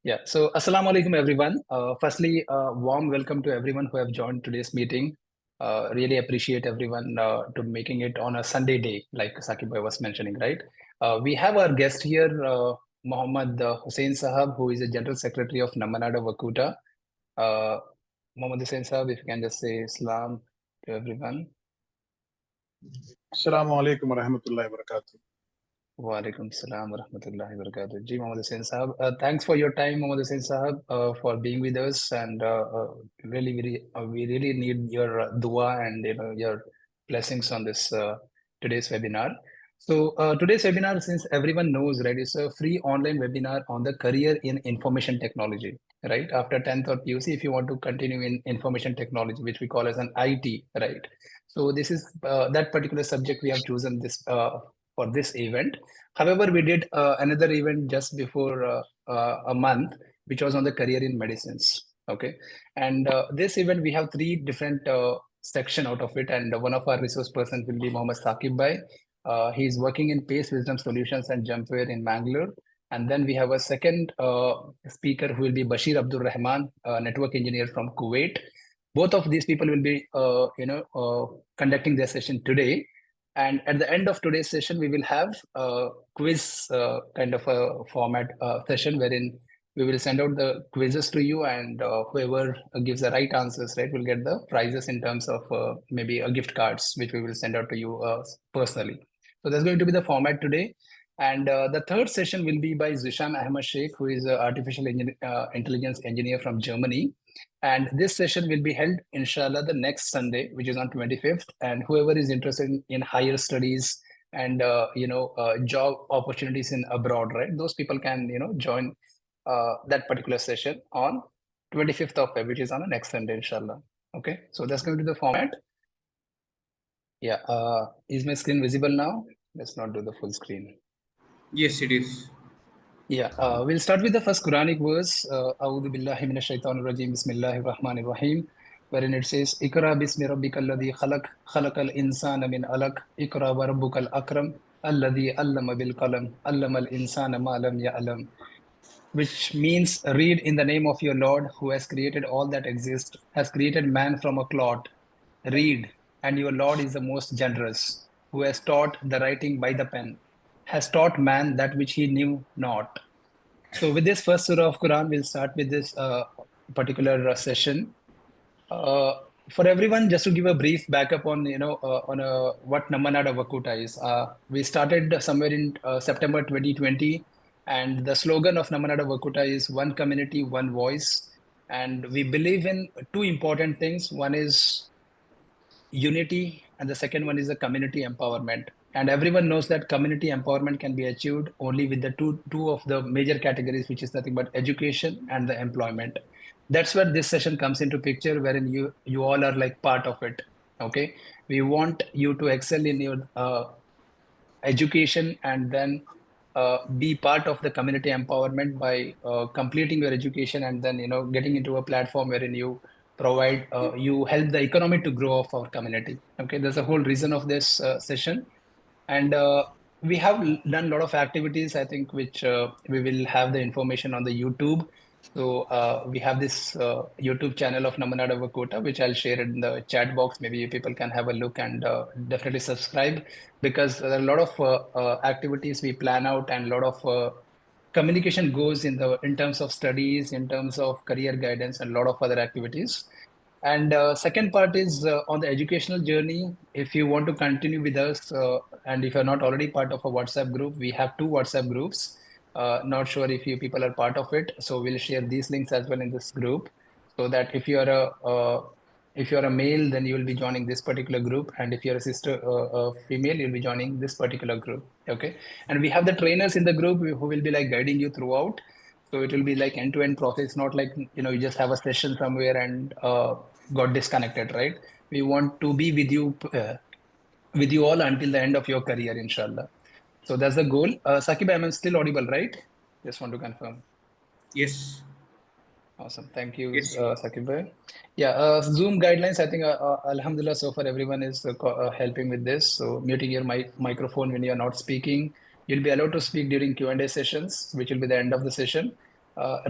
Yeah, so Assalamu alaikum everyone. Firstly, warm welcome to everyone who have joined today's meeting. Really appreciate everyone to making it on a Sunday day, like Saqib bhai was mentioning, right? We have our guest here, Mohammed Hussein Sahab, who is the General Secretary of Namanada Wakuta. Uh, Mohammed Hussein Sahab, if you can just say Islam to everyone. Assalamu alaikum wa rahmatullahi wa barakatuh. Walaikum salam wa rahmatullahi wa barakatuh. Ji Mohammed Hussain Sahab, thanks for your time, Mohammed Hussain Sahab, for being with us, and we really need your dua and your blessings on this today's webinar. So today's webinar, since everyone knows, right, it's a free online webinar on the career in information technology, right? After 10th or PUC, if you want to continue in information technology, which we call as an IT, right? So this is that particular subject we have chosen this for this event. However, we did another event just before a month, which was on the career in medicines. Okay, and this event we have three different section out of it, and one of our resource persons will be Mohammed Saqib bhai. He is working in Pace Wisdom Solutions and Jumpware in Bangalore. And then we have a second speaker who will be Bashir Abdul Rahman, network engineer from Kuwait. Both of these people will be, conducting their session today. And at the end of today's session, we will have a quiz kind of a format session wherein we will send out the quizzes to you, and whoever gives the right answers, right, will get the prizes in terms of maybe gift cards, which we will send out to you personally. So that's going to be the format today. And the third session will be by Zishan Ahmad Sheikh, who is an artificial intelligence engineer from Germany. And this session will be held, inshallah, the next Sunday, which is on 25th. And whoever is interested in higher studies and job opportunities in abroad, right? Those people can join that particular session on 25th of February, which is on the next Sunday, inshallah. Okay, so that's going to be the format. Yeah, is my screen visible now? Let's not do the full screen. Yes, it is. Yeah, we'll start with the first Quranic verse. A'udhu billahi minash shaitanir rajim. Bismillahir rahmanir rahim. Wherein it says, "Ikra bismi rabbikal ladhi khalaq, khalaqal insana min alaq. Ikra wa rabbukal akram, alladhi allama bil qalam, allama al insana ma lam ya'lam." Which means, read in the name of your Lord, who has created all that exists, has created man from a clot. Read, and your Lord is the most generous, who has taught the writing by the pen, has taught man that which he knew not. So with this first surah of Quran, we'll start with this particular session. For everyone, just to give a brief backup on what Namanada Vakuta is. We started somewhere in September 2020, and the slogan of Namanada Vakuta is "One Community, One Voice." And we believe in two important things. One is unity, and the second one is the community empowerment. And everyone knows that community empowerment can be achieved only with the two of the major categories, which is nothing but education and the employment. That's where this session comes into picture, wherein you all are like part of it. Okay, we want you to excel in your education, and then be part of the community empowerment by completing your education, and then getting into a platform wherein you provide you help the economy to grow of our community. Okay, there's a whole reason of this session. And we have done a lot of activities, I think, which we will have the information on the YouTube. So we have this YouTube channel of Namanada Vakota, which I'll share in the chat box. Maybe people can have a look and definitely subscribe, because there are a lot of activities we plan out, and a lot of communication goes in terms of studies, in terms of career guidance, and a lot of other activities. And second part is on the educational journey. If you want to continue with us, and if you're not already part of a WhatsApp group, we have two WhatsApp groups. Not sure if you people are part of it, so we'll share these links as well in this group, so that if you're a male, then you will be joining this particular group, and if you're a sister, female, you'll be joining this particular group. Okay, and we have the trainers in the group who will be like guiding you throughout. So it will be like end-to-end process, not like you just have a session somewhere and got disconnected, right? We want to be with you all until the end of your career, inshallah. So that's the goal. Saqib, I'm still audible, right? Just want to confirm. Yes. Awesome. Thank you, Yes. Saqib bhai. Yeah, Zoom guidelines, I think, Alhamdulillah, so far everyone is helping with this. So muting your microphone when you're not speaking. You'll be allowed to speak during Q&A sessions, which will be the end of the session.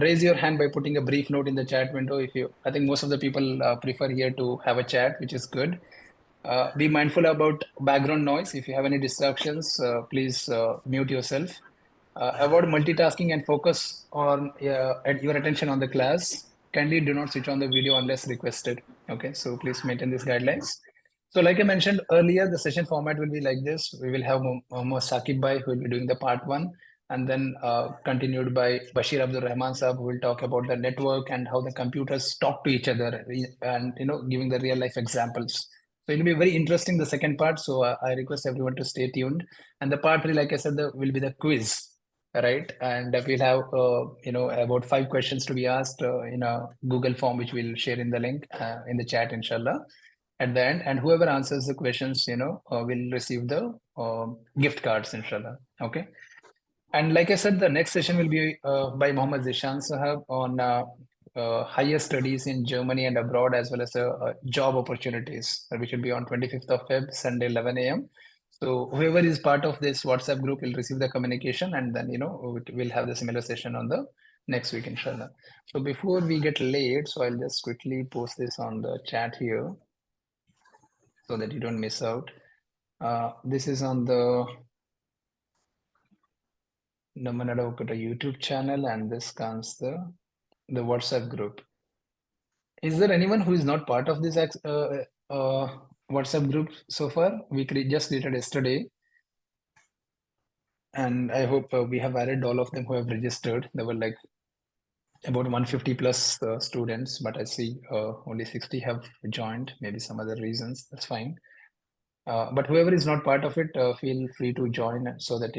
Raise your hand by putting a brief note in the chat window. I think most of the people prefer here to have a chat, which is good. Be mindful about background noise. If you have any distractions, please mute yourself. Avoid multitasking and focus on your attention on the class. Kindly do not switch on the video unless requested. Okay, so please maintain these guidelines. So, like I mentioned earlier, the session format will be like this. We will have Mohammed Saqib Bhai who will be doing the part one, and then continued by Bashir Abdul Rahman Saab, who will talk about the network and how the computers talk to each other, and giving the real life examples. So it'll be very interesting the second part. So I request everyone to stay tuned. And the part three, like I said, will be the quiz, right? And we'll have about 5 questions to be asked in a Google form, which we'll share in the link in the chat, inshallah, at the end. And whoever answers the questions, will receive the gift cards, inshallah. Okay. And like I said, the next session will be by Mohammed Zishan Sahab on higher studies in Germany and abroad, as well as job opportunities, which will be on 25th of Feb, Sunday, 11 a.m. So whoever is part of this WhatsApp group will receive the communication, and then, we'll have the similar session on the next week, inshallah. So before we get late, so I'll just quickly post this on the chat here so that you don't miss out. This is on the Namanada YouTube channel, and this comes the WhatsApp group. Is there anyone who is not part of this WhatsApp group so far? We just created yesterday, and I hope we have added all of them who have registered. There were like about 150 plus students, but I see only 60 have joined. Maybe some other reasons. That's fine. But whoever is not part of it, feel free to join so that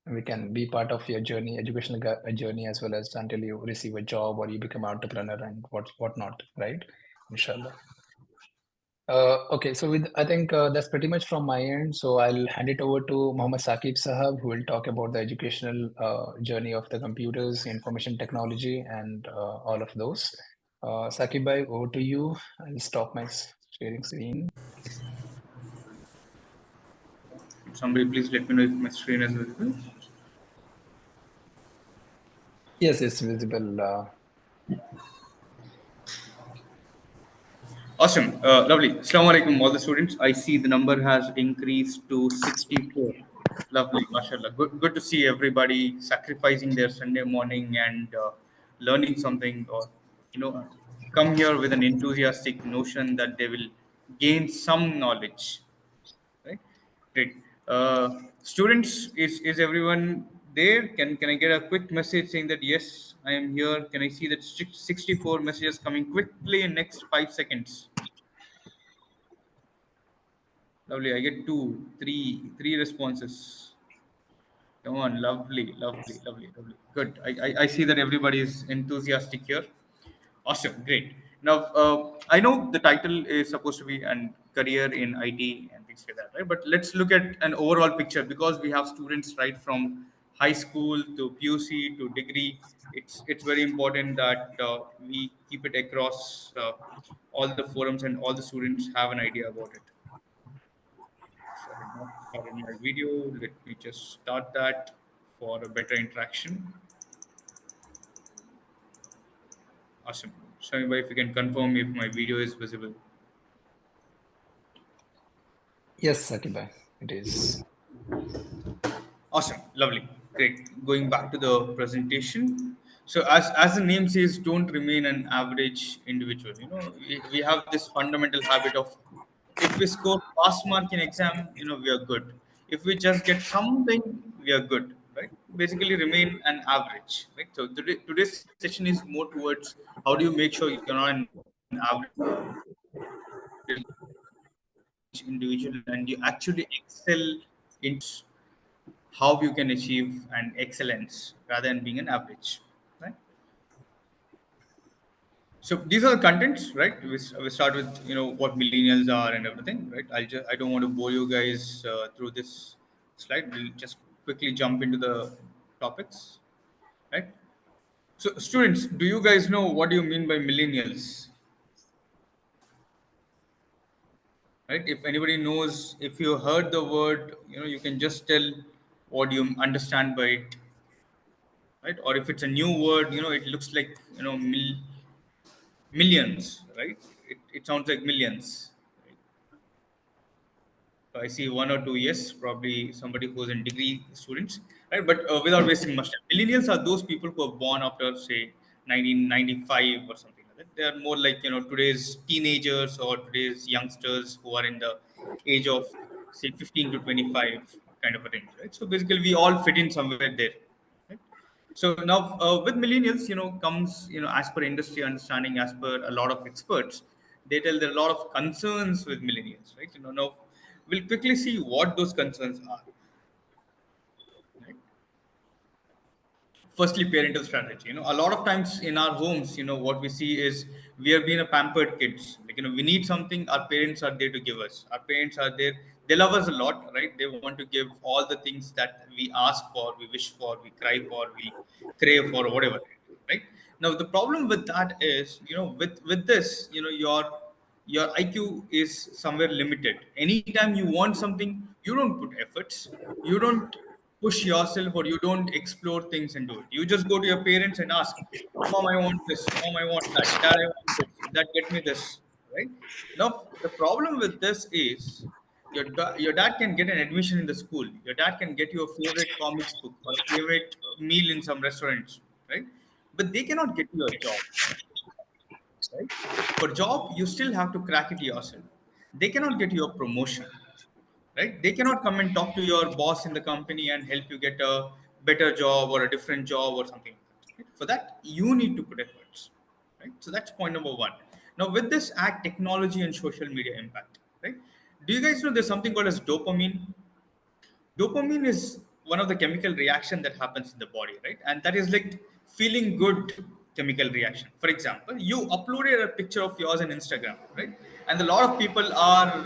we can be part of your journey, educational journey, as well as until you receive a job or you become an entrepreneur and whatnot, right? Inshallah. Okay, so I think that's pretty much from my end. So I'll hand it over to Mohammed Saqib Sahab, who will talk about the educational journey of the computers, information technology, and all of those. Saqib bhai, over to you. I'll stop my sharing screen. Somebody please let me know if my screen is visible. Yes, it's visible. Awesome. Lovely. Assalamu alaikum, all the students. I see the number has increased to 64. Lovely. MashaAllah. Good to see everybody sacrificing their Sunday morning and learning something, or, come here with an enthusiastic notion that they will gain some knowledge. Right? Great. Students, is everyone there? Can I get a quick message saying that yes, I am here? Can I see that 64 messages coming quickly in next 5 seconds? Lovely. I get three responses. Come on, lovely. Good. I see that everybody is enthusiastic here. Awesome, great. Now, I know the title is supposed to be an career in IT and things like that, right? But let's look at an overall picture, because we have students right from high school to PUC to degree. It's very important that we keep it across all the forums and all the students have an idea about it. So I have not started my video. Let me just start that for a better interaction. Awesome. Shami, if you can confirm if my video is visible. Yes, Saqib bhai, it is. Awesome, lovely, great. Going back to the presentation. So as the name says, don't remain an average individual. We have this fundamental habit of, if we score pass mark in exam, we are good. If we just get something, we are good, right? Basically, remain an average, right? So today's session is more towards how do you make sure you're not an average individual and you actually excel in how you can achieve an excellence rather than being an average, right? So these are the contents, right? We start with what millennials are and everything, right? I don't want to bore you guys through this slide. We'll just quickly jump into the topics, right? So students, do you guys know what do you mean by millennials? Right? If anybody knows, if you heard the word, you can just tell what you understand by it. right? Or if it's a new word, it looks like millions, right? It sounds like millions. Right? I see one or two, yes, probably somebody who's in degree students, right? But without wasting much time, millennials are those people who are born after, say, 1995 or something like that. They are more like, today's teenagers or today's youngsters who are in the age of, say, 15 to 25 kind of a range, right? So basically, we all fit in somewhere there, right? So now with millennials, comes, as per industry understanding, as per a lot of experts, they tell there are a lot of concerns with millennials, right? Now we'll quickly see what those concerns are, right? Firstly, parental strategy. A lot of times in our homes, what we see is we are being a pampered kids. Like, we need something, our parents are there to give us. Our parents are there, they love us a lot, right? They want to give all the things that we ask for, we wish for, we cry for, we crave for, whatever, right? Now the problem with that is, with this, your IQ is somewhere limited. Anytime you want something, you don't put efforts, you don't push yourself, or you don't explore things and do it. You just go to your parents and ask, Mom, I want this, Mom, I want that, Dad, I want this, Dad, get me this, right? Now, the problem with this is your dad can get an admission in the school, your dad can get you a favorite comics book or a favorite meal in some restaurants, right? But they cannot get you a job, right? For job, you still have to crack it yourself. They cannot get you a promotion, right? They cannot come and talk to your boss in the company and help you get a better job or a different job or something like that. Right? For that, you need to put efforts, right? So that's point number one. Now, with this, add technology and social media impact, right? Do you guys know there's something called as dopamine? Dopamine is one of the chemical reaction that happens in the body, right? And that is like feeling good chemical reaction. For example, you uploaded a picture of yours on Instagram, right? And a lot of people are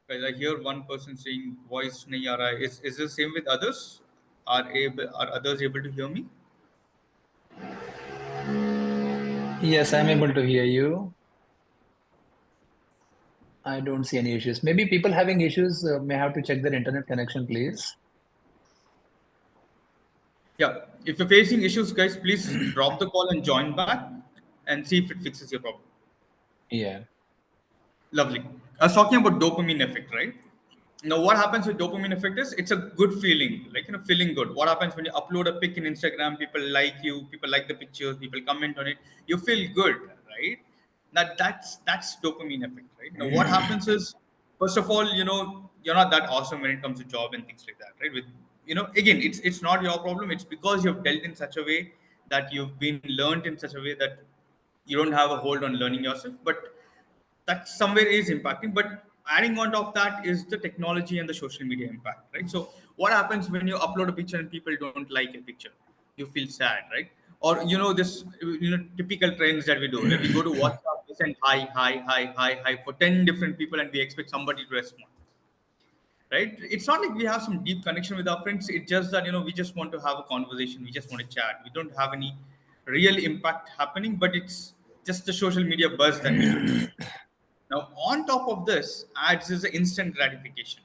guys, I hear one person saying voice nahi aa raha hai. Is the same with others? Are others able to hear me? Yes, I'm able to hear you. I don't see any issues. Maybe people having issues may have to check their internet connection, please. Yeah. If you're facing issues, guys, please drop the call and join back and see if it fixes your problem. Yeah. Lovely. I was talking about dopamine effect, right? Now, what happens with dopamine effect is it's a good feeling, like feeling good. What happens when you upload a pic in Instagram? People like you, people like the pictures, people comment on it. You feel good, right? That's dopamine effect, right? Now, what happens is, first of all, you're not that awesome when it comes to job and things like that, right? With again, it's not your problem. It's because you've dealt in such a way that you've been learned in such a way that you don't have a hold on learning yourself, but that somewhere is impacting. But adding on top of that is the technology and the social media impact, right? So what happens when you upload a picture and people don't like a picture? You feel sad, right? Or this typical trends that we do, like we go to WhatsApp, we send hi hi hi hi hi for 10 different people and we expect somebody to respond, right? It's not like we have some deep connection with our friends. It's just that we just want to have a conversation, we just want to chat, we don't have any real impact happening, but it's just the social media buzz that we have. Now, on top of this, ads is the instant gratification.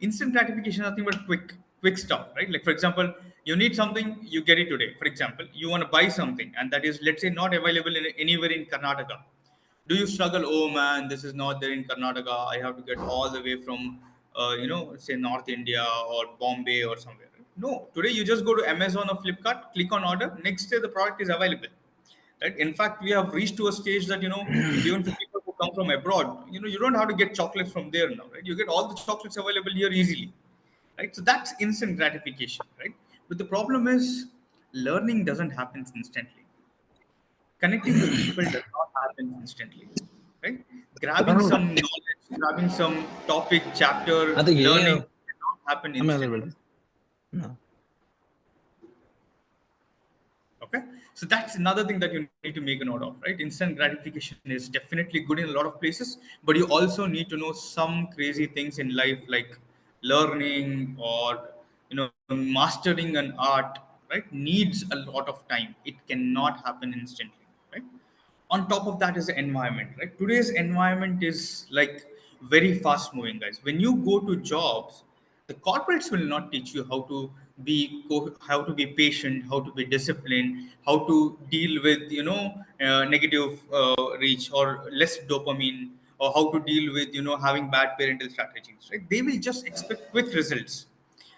Instant gratification is nothing but quick stuff, right? Like for example, you need something, you get it today. For example, you want to buy something, and that is, let's say, not available anywhere in Karnataka. Do you struggle? Oh man, this is not there in Karnataka. I have to get all the way from, say North India or Bombay or somewhere. No, today you just go to Amazon or Flipkart, click on order. Next day the product is available, right? In fact, we have reached to a stage that even for people who come from abroad, you don't have to get chocolates from there now, right? You get all the chocolates available here easily, right? So that's instant gratification, right? But the problem is, learning doesn't happen instantly. Connecting with people does not happen instantly, right? Grabbing some knowledge, grabbing some topic, chapter, I think learning yeah, cannot happen I'm instantly. available. No. Okay, so that's another thing that you need to make a note of, right? Instant gratification is definitely good in a lot of places, but you also need to know some crazy things in life, like learning or mastering an art, right? Needs a lot of time. It cannot happen instantly, right? On top of that is the environment, right? Today's environment is like very fast moving, guys. When you go to jobs, the corporates will not teach you how to how to be patient, how to be disciplined, how to deal with negative reach or less dopamine, or how to deal with having bad parental strategies. Right? They will just expect quick results.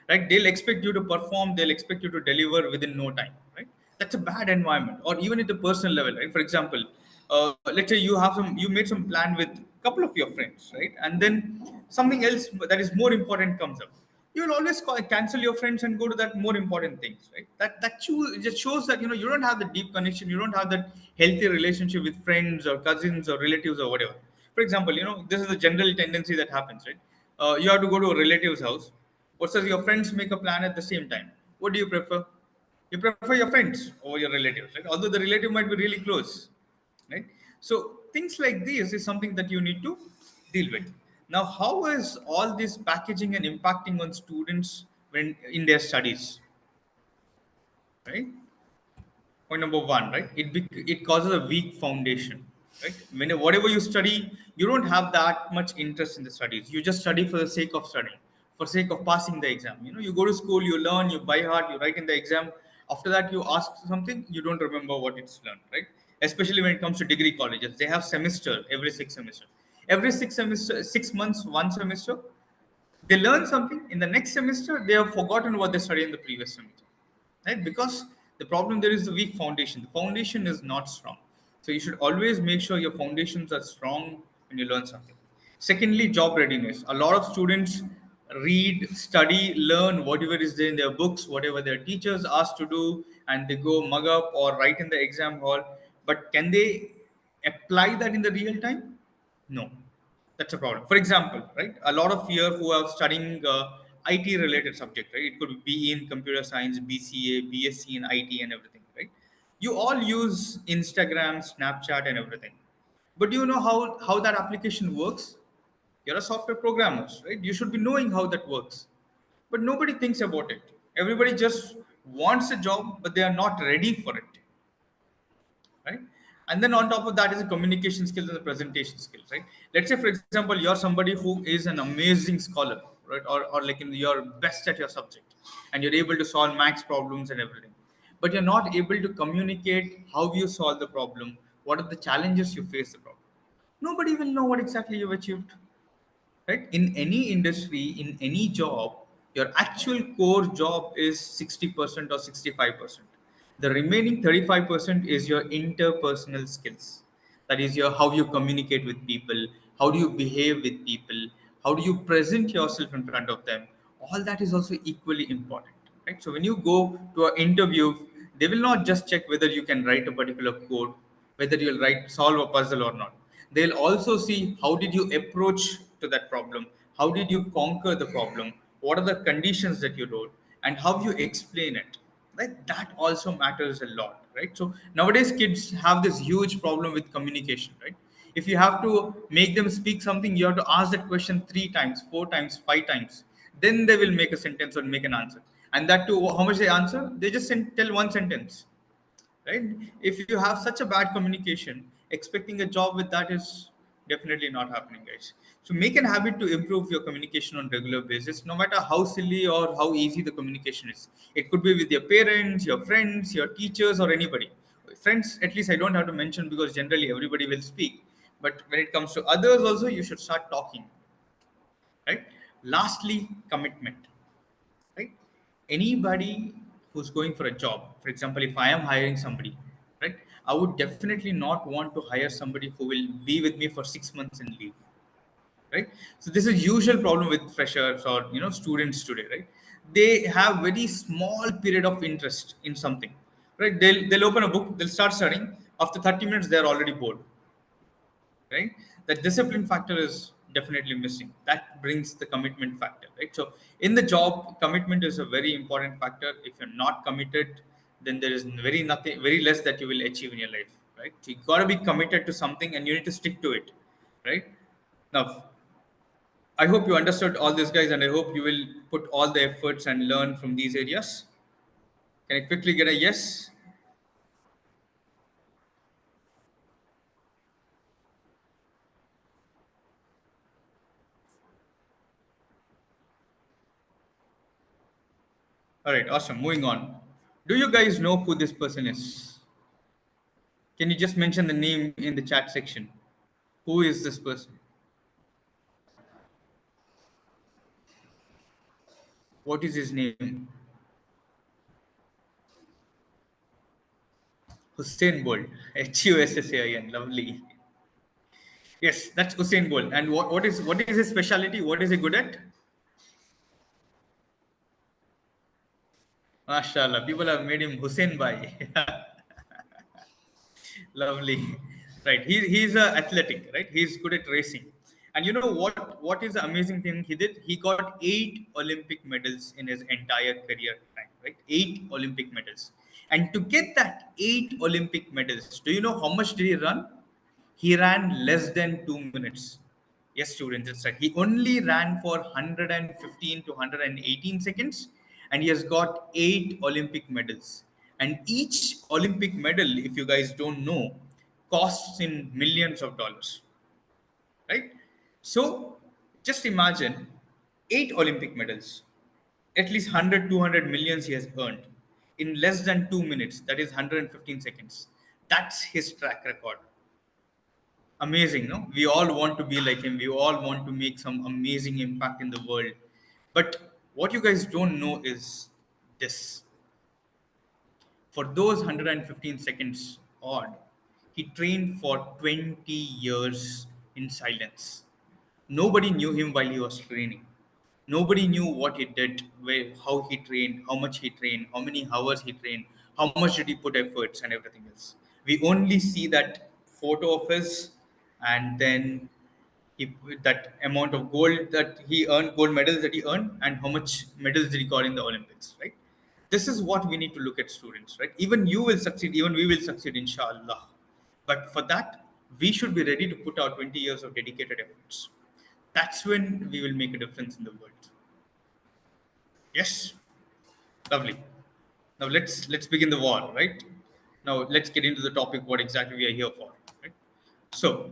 Right? They'll expect you to perform. They'll expect you to deliver within no time. Right? That's a bad environment. Or even at the personal level. Right? For example, let's say you made some plan with a couple of your friends, right? And then something else that is more important comes up. You will always cancel your friends and go to that more important things, right? It just shows that you don't have the deep connection. You don't have that healthy relationship with friends or cousins or relatives or whatever. For example, this is a general tendency that happens, right? You have to go to a relative's house. What says your friends make a plan at the same time? What do you prefer? You prefer your friends over your relatives, right? Although the relative might be really close, right? So things like this is something that you need to deal with. Now, how is all this packaging and impacting on students when in their studies, right? Point number one, right? It causes a weak foundation, right? When whatever you study, you don't have that much interest in the studies. You just study for the sake of studying, for sake of passing the exam. You go to school, you learn, you buy hard, you write in the exam. After that, you ask something, you don't remember what it's learned, right? Especially when it comes to degree colleges, they have semester every 6 semester, every 6 semester, 6 months, one semester. They learn something in the next semester. They have forgotten what they studied in the previous semester, right? Because the problem there is the weak foundation. The foundation is not strong. So you should always make sure your foundations are strong when you learn something. Secondly, job readiness. A lot of students read, study, learn whatever is there in their books, whatever their teachers ask to do, and they go mug up or write in the exam hall. But can they apply that in the real time? No, that's a problem. For example, right, a lot of here who are studying IT related subject, right? It could be in computer science, BCA, BSc in IT and everything, right? You all use Instagram, Snapchat, and everything. But do you know how that application works? You're a software programmer, right? You should be knowing how that works. But nobody thinks about it. Everybody just wants a job, but they are not ready for it, right? And then on top of that is the communication skills and the presentation skills, right? Let's say, for example, you're somebody who is an amazing scholar, right? Or like you're best at your subject, and you're able to solve max problems and everything, but you're not able to communicate how you solve the problem, what are the challenges you face the problem. Nobody will know what exactly you've achieved, right? In any industry, in any job, your actual core job is 60% or 65%. The remaining 35% is your interpersonal skills. That is your how you communicate with people, how do you behave with people, how do you present yourself in front of them. All that is also equally important, right? So when you go to an interview, they will not just check whether you can write a particular code, whether you'll write solve a puzzle or not. They'll also see how did you approach to that problem, how did you conquer the problem, what are the conditions that you wrote, and how you explain it. Right? That also matters a lot, right? So nowadays kids have this huge problem with communication, right? If you have to make them speak something, you have to ask that question 3 times, 4 times, 5 times, then they will make a sentence or make an answer. And that too, how much they answer, they just tell one sentence, right? If you have such a bad communication, expecting a job with that is definitely not happening, guys. So make an habit to improve your communication on regular basis, no matter how silly or how easy the communication is. It could be with your parents, your friends, your teachers, or anybody. Friends, at least I don't have to mention because generally everybody will speak. But when it comes to others also, you should start talking, right? Lastly, commitment, right? Anybody who's going for a job, for example, if I am hiring somebody, right, I would definitely not want to hire somebody who will be with me for 6 months and leave, right? So this is usual problem with freshers or students today, right? They have very small period of interest in something, right? They'll open a book, they'll start studying. After 30 minutes they're already bored, right? The discipline factor is definitely missing. That brings the commitment factor, right? So in the job, commitment is a very important factor. If you're not committed, then there is very less that you will achieve in your life, right? So you got to be committed to something and you need to stick to it, right? Now, I hope you understood all this, guys, and I hope you will put all the efforts and learn from these areas. Can I quickly get a yes? All right, awesome. Moving on. Do you guys know who this person is? Can you just mention the name in the chat section? Who is this person? What is his name? Hussein Bold. HUSSAIN. Lovely. Yes, that's Hussein Bold. And what is his specialty? What is he good at? MashaAllah. People have made him Hussein Bhai. Lovely. Right. He's athletic, right? He's good at racing. And you know what is the amazing thing he did? He got 8 Olympic medals in his entire career time, right? 8 Olympic medals. And to get that 8 Olympic medals, do you know how much did he run? He ran less than 2 minutes. Yes, students, it's right. He only ran for 115 to 118 seconds, and he has got 8 Olympic medals. And each Olympic medal, if you guys don't know, costs in millions of dollars, right? So just imagine 8 Olympic medals, at least 100, 200 millions he has earned in less than 2 minutes, that is 115 seconds. That's his track record. Amazing, no? We all want to be like him. We all want to make some amazing impact in the world. But what you guys don't know is this: for those 115 seconds odd, he trained for 20 years in silence. Nobody knew him while he was training. Nobody knew what he did, where, how he trained, how much he trained, how many hours he trained, how much did he put efforts and everything else. We only see that photo of his, and then that amount of gold that he earned, gold medals that he earned, and how much medals did he got in the Olympics, right? This is what we need to look at, students, right? Even you will succeed, even we will succeed, inshallah. But for that, we should be ready to put our 20 years of dedicated efforts. That's when we will make a difference in the world. Yes, lovely. Now let's begin the war, right? Now let's get into the topic. What exactly we are here for, right? So,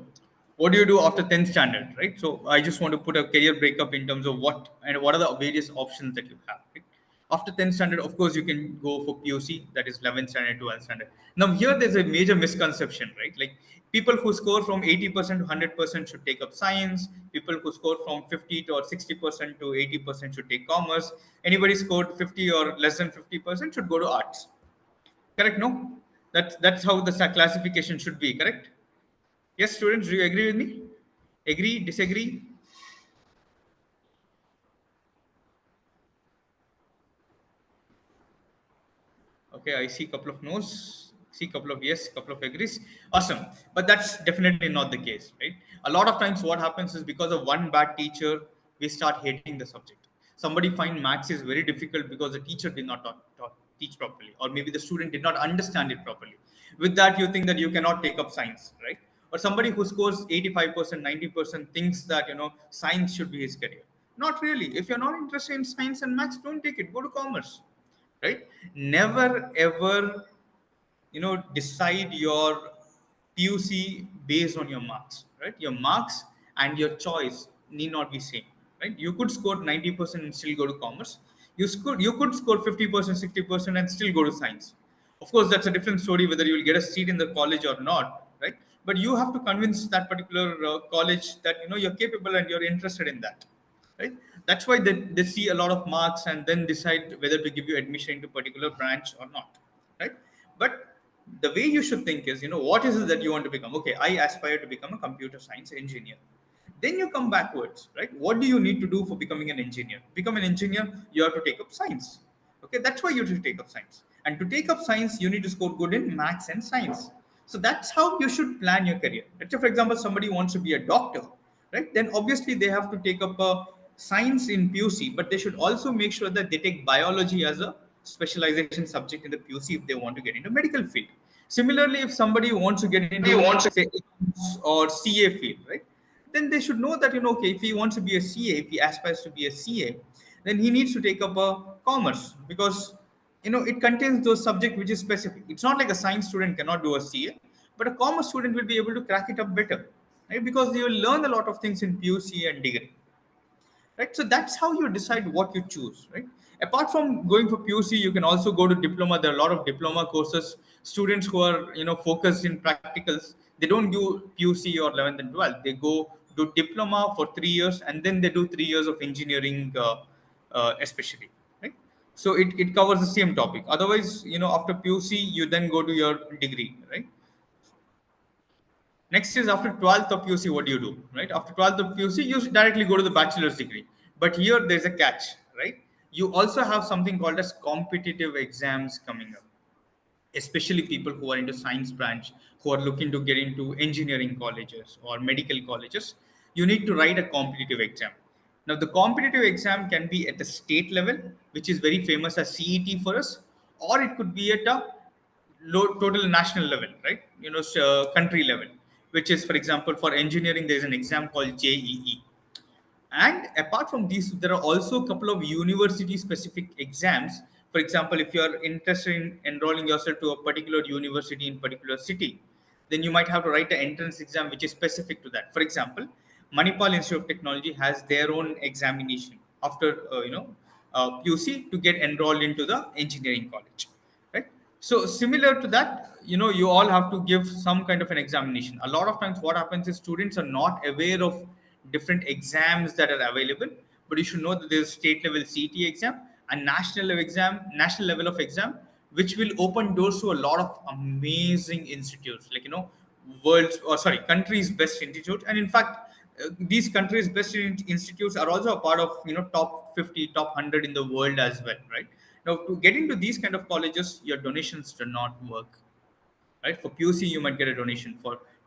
what do you do after 10th standard, right? So, I just want to put a career breakup in terms of what are the various options that you have. Right? After 10th standard, of course, you can go for POC, that is 11th standard, 12th standard. Now, here there's a major misconception, right? Like people who score from 80% to 100% should take up science. People who score from 50 to or 60% to 80% should take commerce. Anybody scored 50 or less than 50% should go to arts. Correct? No, that's how the classification should be. Correct? Yes, students, do you agree with me? Agree, disagree? Okay, I see a couple of no's, see a couple of yes, couple of agrees. Awesome. But that's definitely not the case, right? A lot of times what happens is because of one bad teacher, we start hating the subject. Somebody find maths is very difficult because the teacher did not teach properly, or maybe the student did not understand it properly. With that, you think that you cannot take up science, right? Or somebody who scores 85%, 90% thinks that, science should be his career. Not really. If you're not interested in science and maths, don't take it. Go to commerce, right? Never ever, decide your PUC based on your marks, right? Your marks and your choice need not be same, right? You could score 90% and still go to commerce. You could score 50%, 60% and still go to science. Of course, that's a different story whether you will get a seat in the college or not, right? But you have to convince that particular college that you're capable and you're interested in that, right? That's why they see a lot of marks and then decide whether to give you admission into particular branch or not, right? But the way you should think is, what is it that you want to become? Okay, I aspire to become a computer science engineer. Then you come backwards, right? What do you need to do for becoming an engineer? Become an engineer, you have to take up science. Okay, that's why you have to take up science. And to take up science, you need to score good in maths and science. So that's how you should plan your career. Let's say, for example, somebody wants to be a doctor, right? Then obviously they have to take up a science in PUC, but they should also make sure that they take biology as a specialization subject in the PUC if they want to get into medical field. Similarly, if somebody wants to get into, say, or CA field, right? Then they should know that, okay, if he wants to be a CA, if he aspires to be a CA, then he needs to take up a commerce, because it contains those subject which is specific. It's not like a science student cannot do a CA, but a commerce student will be able to crack it up better, right? Because they will learn a lot of things in PUC and degree. right? So that's how you decide what you choose, right? Apart from going for PUC, you can also go to diploma. There are a lot of diploma courses. Students who are focused in practicals, they don't do PUC or 11th and 12th. They go do diploma for 3 years, and then they do 3 years of engineering, especially, right? So it covers the same topic. Otherwise, after PUC, you then go to your degree, right? Next is after 12th of PUC, what do you do, right? After 12th of PUC, you directly go to the bachelor's degree. But here there's a catch, right? You also have something called as competitive exams coming up, especially people who are into science branch, who are looking to get into engineering colleges or medical colleges. You need to write a competitive exam. Now, the competitive exam can be at the state level, which is very famous as CET for us, or it could be at a low total national level, right? Country level, which is, for example, for engineering, there's an exam called JEE. And apart from these, there are also a couple of university specific exams. For example, if you're interested in enrolling yourself to a particular university in particular city, then you might have to write an entrance exam which is specific to that. For example, Manipal Institute of Technology has their own examination after PUC to get enrolled into the engineering college, right? So similar to that, you all have to give some kind of an examination. A lot of times what happens is students are not aware of different exams that are available, but you should know that there's state level CET exam and national level of exam, which will open doors to a lot of amazing institutes, like world's, or sorry, country's best institute. And in fact, these countries best institutes are also a part of top 50, top 100 in the world as well, right? Now, to get into these kind of colleges, your donations do not work, right? For PUC, you might get a donation.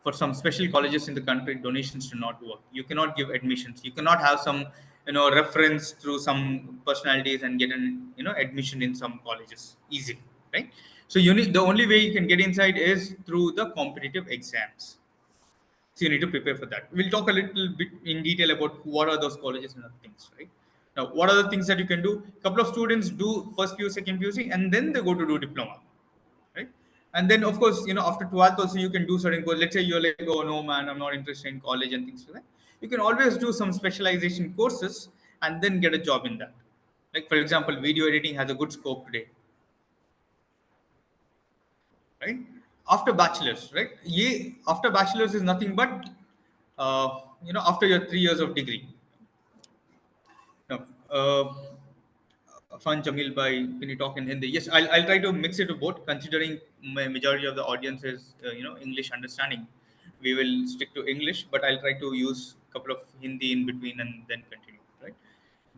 For some special colleges in the country, donations do not work. You cannot give admissions. You cannot have some reference through some personalities and get an admission in some colleges easily, right? So you need, the only way you can get inside is through the competitive exams. So you need to prepare for that. We'll talk a little bit in detail about what are those colleges and other things, right? Now, what are the things that you can do? A couple of students do first PU, second PUC, and then they go to do diploma, right? And then, of course, after 12th also you can do certain course. Let's say you're like, oh no, man, I'm not interested in college and things like that. You can always do some specialization courses and then get a job in that. Like, for example, video editing has a good scope today, right? After bachelor's, right? After bachelor's is nothing but, after your 3 years of degree. Now, Fun Jamil bhai, can you talk in Hindi? Yes, I'll try to mix it to both. Considering my majority of the audience is English understanding, we will stick to English, but I'll try to use a couple of Hindi in between and then continue. Right?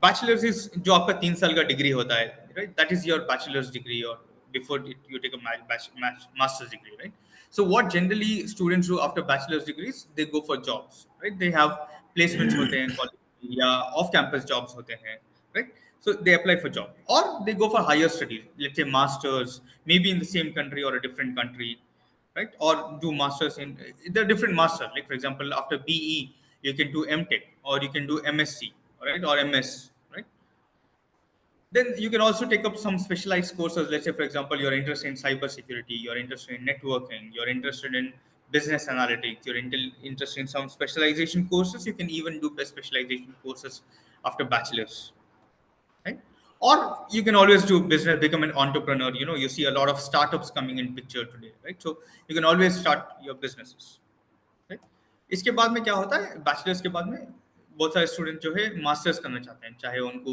Bachelor's is जो आपका 3 साल का degree होता है, right? That is your bachelor's degree, or before it, you take a master's degree, right? So what generally students do after bachelor's degrees, they go for jobs, right? They have placements होते हैं college या off campus jobs होते हैं, right? So they apply for job, or they go for higher studies, let's say masters, maybe in the same country or a different country, right? Or do masters in, there are different masters. Like, for example, after BE, you can do MTech, or you can do MSc, right? Or MS, right? Then you can also take up some specialized courses. Let's say, for example, you're interested in cybersecurity, you're interested in networking, you're interested in business analytics, you're interested in some specialization courses. You can even do specialization courses after bachelor's, right? Or you can always do business, become an entrepreneur. You see a lot of startups coming in picture today, right? So you can always start your businesses, right? इसके बाद में क्या होता है, bachelors के बाद में बहुत सारे स्टूडेंट जो है मास्टर्स करना चाहते हैं, चाहे उनको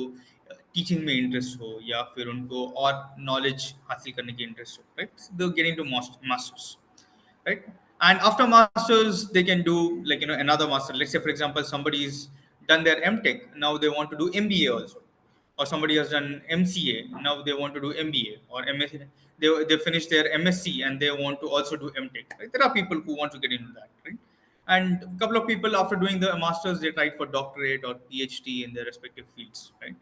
टीचिंग में इंटरेस्ट हो या फिर उनको और नॉलेज हासिल करने की इंटरेस्ट हो, right? They get into masters, right? And after masters, they can do, like, another master. Let's say, for example, somebody's done their MTech, now they want to do MBA also, or somebody has done MCA, now they want to do MBA, or MSc. They finish their MSc and they want to also do MTech, right? There are people who want to get into that, right? And a couple of people, after doing the masters, they tried for doctorate or PhD in their respective fields, right?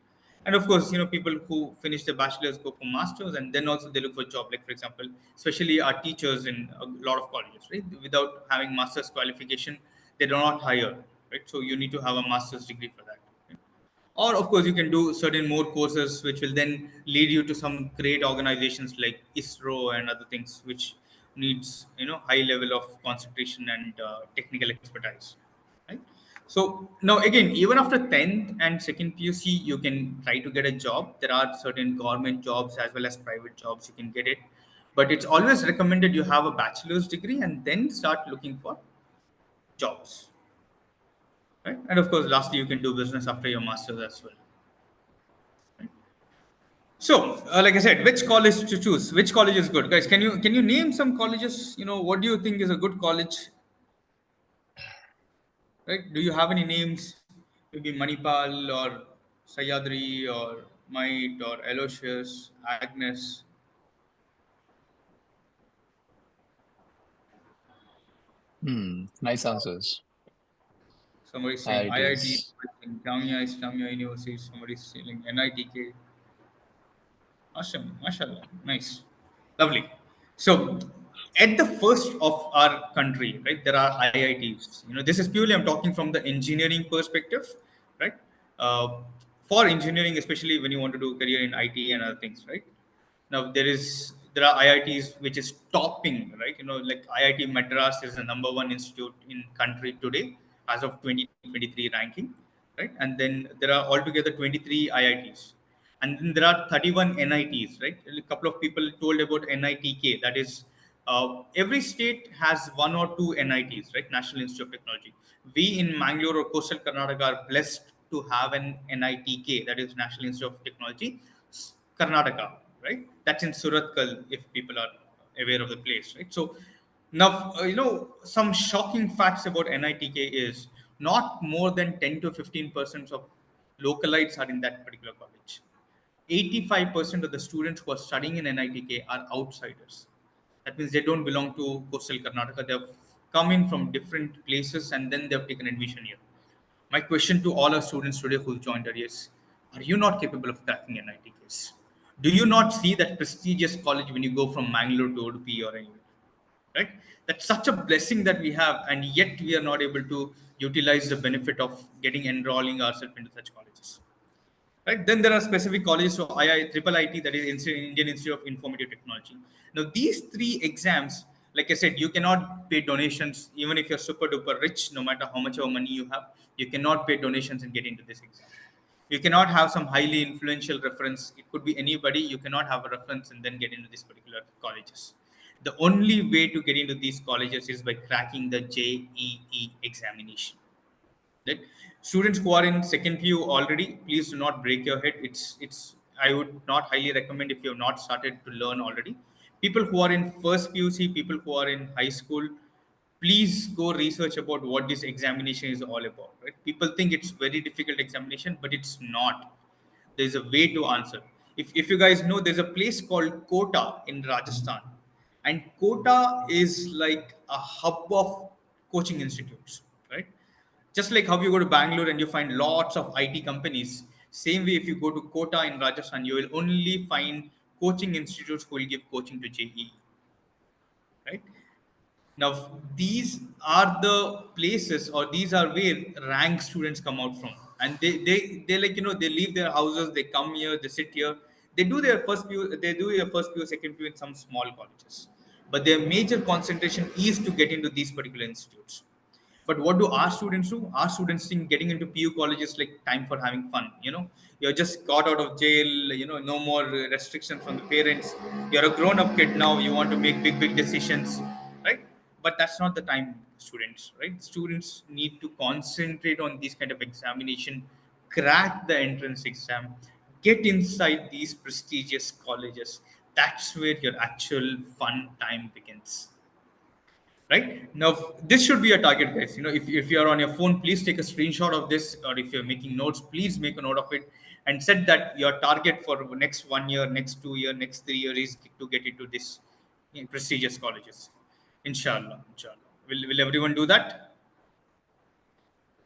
And of course, people who finish their bachelor's go for masters, and then also they look for job. Like, for example, especially our teachers in a lot of colleges, right? Without having master's qualification, they do not hire, right? So you need to have a master's degree for that, right? Or of course, you can do certain more courses, which will then lead you to some great organizations like ISRO and other things, which needs high level of concentration and technical expertise, right? So now again, even after 10th and second PUC, you can try to get a job. There are certain government jobs as well as private jobs you can get it. But it's always recommended you have a bachelor's degree and then start looking for jobs. Right? And of course, lastly, you can do business after your master's as well. Right? So, like I said, which college to choose? Which college is good, guys? Can you name some colleges? What do you think is a good college? Right? Do you have any names? Maybe Manipal or Sayadri or Might or Aloysius, Agnes. Nice answers. Somebody's saying IIT. IITs. I think Jamia Islamia University. Somebody's saying NITK. Awesome, mashallah, nice, lovely. So, at the first of our country, right, there are IITs. This is purely I'm talking from the engineering perspective, right? Uh, for engineering, especially when you want to do career in IT and other things, right? Now there are IITs which is topping, right? Like IIT Madras is the number one institute in country today as of 2023 ranking, right? And then there are altogether 23 IITs, and then there are 31 NITs, right? A couple of people told about NITK. That is, every state has one or two NITs, right? National Institute of Technology. We in Mangalore or coastal Karnataka are blessed to have an NITK, that is National Institute of Technology, Karnataka, right? That's in Suratkal, if people are aware of the place, right? So now, some shocking facts about NITK is not more than 10 to 15% of localites are in that particular college. 85% of the students who are studying in NITK are outsiders. That means they don't belong to coastal Karnataka. They have come in from different places and then they have taken admission here. My question to all our students today who joined us is, are you not capable of cracking NITKs? Do you not see that prestigious college when you go from Mangalore to Udupi or anywhere? Right? That's such a blessing that we have, and yet we are not able to utilize the benefit of getting enrolling ourselves into such colleges. Right? Then there are specific colleges, so Triple IT, that is Indian Institute of Informative Technology. Now, these three exams, like I said, you cannot pay donations, even if you're super duper rich, no matter how much of money you have, you cannot pay donations and get into this exam. You cannot have some highly influential reference. It could be anybody. You cannot have a reference and then get into these particular colleges. The only way to get into these colleges is by cracking the JEE examination. Right? Students who are in second PU already, please do not break your head. It's I would not highly recommend if you have not started to learn already. People who are in first PUC, people who are in high school, please go research about what this examination is all about. Right? People think it's very difficult examination, but it's not. There's a way to answer. If you guys know, there's a place called Kota in Rajasthan, and Kota is like a hub of coaching institutes, right? Just like how you go to Bangalore and you find lots of IT companies, same way if you go to Kota in Rajasthan, you will only find coaching institutes who will give coaching to JEE, right? Now, these are the places, or these are where rank students come out from, and they like they leave their houses, they come here, they sit here, they do their first PU, they do their first PU, second PU in some small colleges, but their major concentration is to get into these particular institutes. But what do our students do? Our students think getting into PU college is like time for having fun. You're just got out of jail. No more restrictions from the parents. You're a grown-up kid now. You want to make big decisions, right? But that's not the time, students. Right? Students need to concentrate on these kind of examination, crack the entrance exam, get inside these prestigious colleges. That's where your actual fun time begins, right? Now this should be a target, guys. If you're on your phone, please take a screenshot of this, or if you're making notes, please make a note of it and set that your target for next 1 year, next 2 year, next 3 years is to get into this prestigious colleges. Inshallah. Will everyone do that?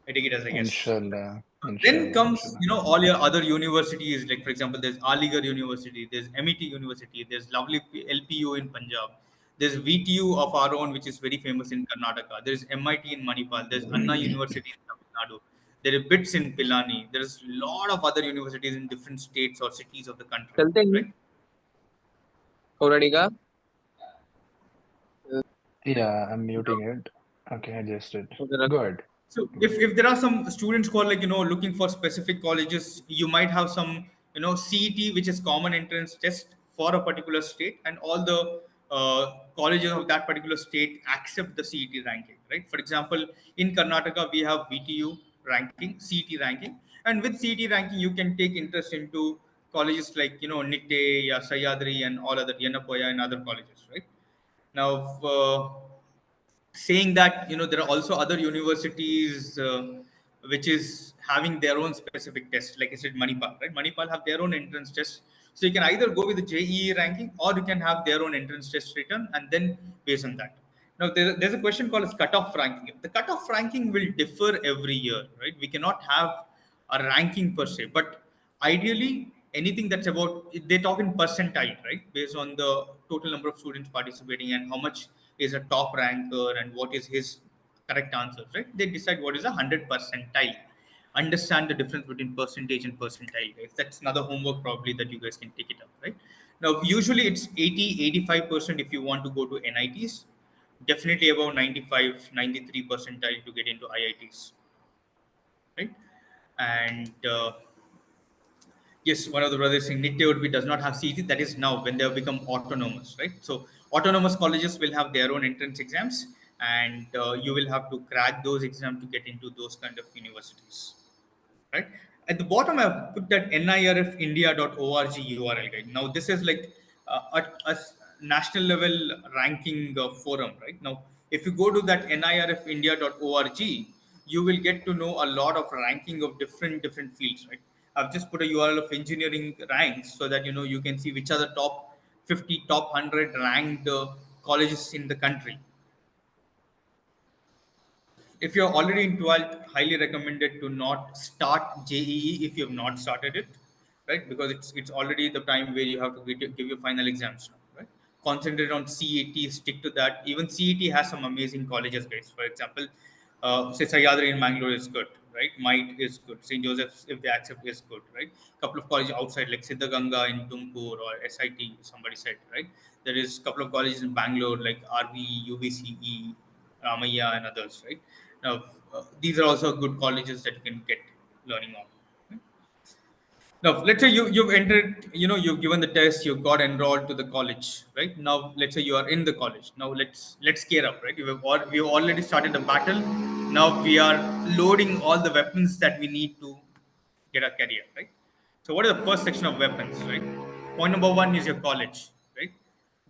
I take it as a yes. Inshallah. Then Inshallah. comes, Inshallah. all your other universities. Like for example, there's Aligarh University, there's MET University, there's lovely LPU in Punjab, there's VTU of our own, which is very famous in Karnataka. There's MIT in Manipal, there's Anna University in Tamil Nadu, there are bits in Pilani. There's a lot of other universities in different states or cities of the country, चलते हैं right? already का Yeah, I'm muting it. Okay, I just did. उधर Good. So if there are some students who are like, looking for specific colleges, you might have some, CET, which is common entrance test for a particular state, and all the colleges of that particular state accept the CET ranking, right? For example, in Karnataka, we have VTU ranking, CET ranking, and with CET ranking, you can take interest into colleges like, Nitte, yeah, Sayadri, and all other Yanapoya and other colleges, right? Now, saying that, there are also other universities which is having their own specific test, like I said, Manipal, right? Manipal have their own entrance test, so you can either go with the JEE ranking, or you can have their own entrance test written, and then based on that. Now there's a question called as cutoff ranking. The cutoff ranking will differ every year, right? We cannot have a ranking per se, but ideally anything that's about, they talk in percentile, right, based on the total number of students participating and how much is a top ranker and what is his correct answers, right? They decide what is a 100 percentile. Understand the difference between percentage and percentile, guys. That's another homework probably that you guys can take it up, right? Now usually it's 80-85% if you want to go to NITs, definitely about 95-93 percentile to get into IITs, right? And yes, one of the brothers saying Nitte would be does not have CET. That is now when they have become autonomous, right? So autonomous colleges will have their own entrance exams, and you will have to crack those exams to get into those kind of universities, right? At the bottom, I've put that nirfindia.org URL guide. Now, this is like a national level ranking forum, right? Now, if you go to that nirfindia.org, you will get to know a lot of ranking of different fields, right? I've just put a URL of engineering ranks so that you can see which are the top 50, top 100 ranked colleges in the country. If you're already in 12th, highly recommended to not start JEE if you have not started it, right? Because it's already the time where you have to give your final exams now, right? Concentrate on CET, stick to that. Even CET has some amazing colleges, guys. For example, say Sayadri in Mangalore is good, right? Might is good. St. Joseph's, if they accept, is good, right? Couple of colleges outside like Siddhaganga in Tumkur or SIT, somebody said, right? There is a couple of colleges in Bangalore like RV, UVCE, Ramaya, and others, right? Now, these are also good colleges that you can get learning on. Right? Now, let's say you've entered, you've given the test, you got enrolled to the college, right? Now, let's say you are in the college. Now, let's gear up, right? We've already started the battle. Now we are loading all the weapons that we need to get a career, right? So, what is the first section of weapons, right? Point number one is your college, right?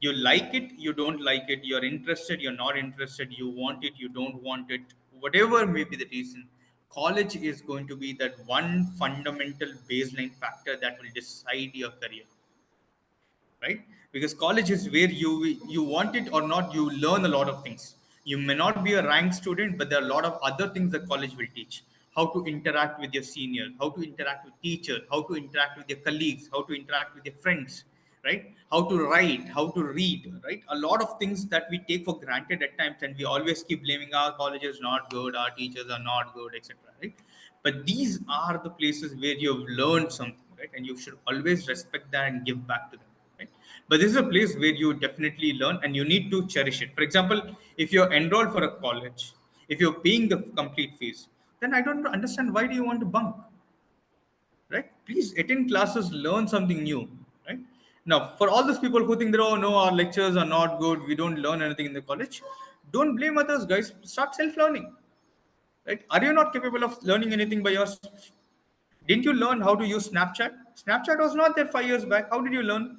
You like it, you don't like it, you're interested, you're not interested, you want it, you don't want it, whatever may be the reason. College is going to be that one fundamental baseline factor that will decide your career, right? Because college is where you want it or not, you learn a lot of things. You may not be a ranked student, but there are a lot of other things that college will teach. How to interact with your senior, how to interact with teacher, how to interact with your colleagues, how to interact with your friends, right? How to write, how to read, right? A lot of things that we take for granted at times, and we always keep blaming our college is not good, our teachers are not good, etc., right? But these are the places where you've learned something, right? And you should always respect that and give back to them, right? But this is a place where you definitely learn and you need to cherish it. For example, if you're enrolled for a college, if you're paying the complete fees, then I don't understand why do you want to bunk, right? Please attend classes, learn something new, right? Now, for all those people who think that, oh no, our lectures are not good, we don't learn anything in the college, don't blame others, guys. Start self-learning, right? Are you not capable of learning anything by yourself? Didn't you learn how to use Snapchat? Snapchat was not there 5 years back. How did you learn?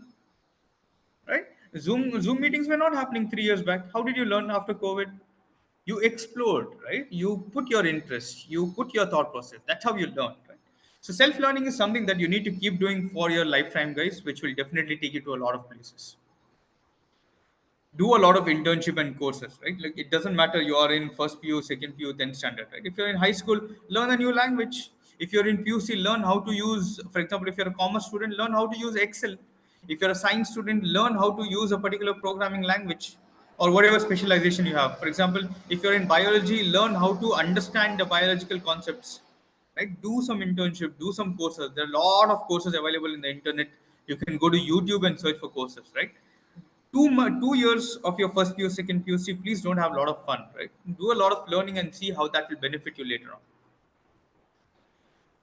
Right? Zoom meetings were not happening 3 years back. How did you learn after COVID? You explored, right? You put your interest, you put your thought process. That's how you learn, right? So self-learning is something that you need to keep doing for your lifetime, guys, which will definitely take you to a lot of places. Do a lot of internship and courses, right? Like it doesn't matter you are in first PU, second PU, then standard, right? If you're in high school, learn a new language. If you're in PUC, learn how to use, for example, if you're a commerce student, learn how to use Excel. If you're a science student, learn how to use a particular programming language or whatever specialization you have. For example, if you're in biology, learn how to understand the biological concepts, right? Do some internship, do some courses. There are a lot of courses available in the internet. You can go to YouTube and search for courses, right? 2 years of your first PU, second PUC, please don't have a lot of fun, right? Do a lot of learning and see how that will benefit you later on.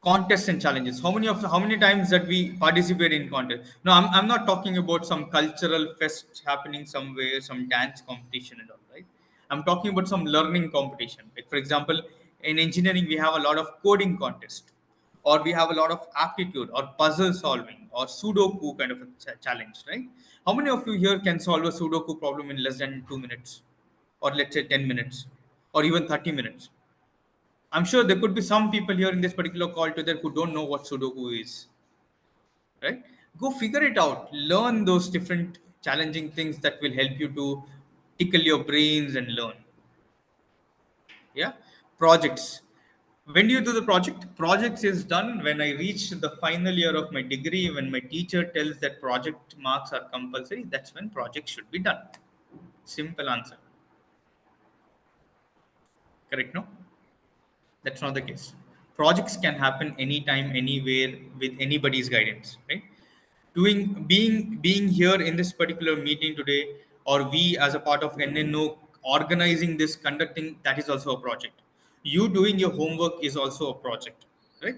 Contests and challenges. How many times that we participate in contests? No, I'm not talking about some cultural fest happening somewhere, some dance competition and all, right? I'm talking about some learning competition. Like for example, in engineering, we have a lot of coding contest, or we have a lot of aptitude or puzzle solving or Sudoku kind of a challenge, right? How many of you here can solve a Sudoku problem in less than 2 minutes, or let's say 10 minutes, or even 30 minutes? I'm sure there could be some people here in this particular call today who don't know what Sudoku is, right? Go figure it out. Learn those different challenging things that will help you to tickle your brains and learn. Yeah. Projects. When do you do the project? Projects is done when I reach the final year of my degree, when my teacher tells that project marks are compulsory. That's when project should be done. Simple answer. Correct, no? That's not the case. Projects can happen anytime, anywhere, with anybody's guidance, right? Being here in this particular meeting today, or we as a part of NNO organizing this, conducting, that is also a project. You doing your homework is also a project, right?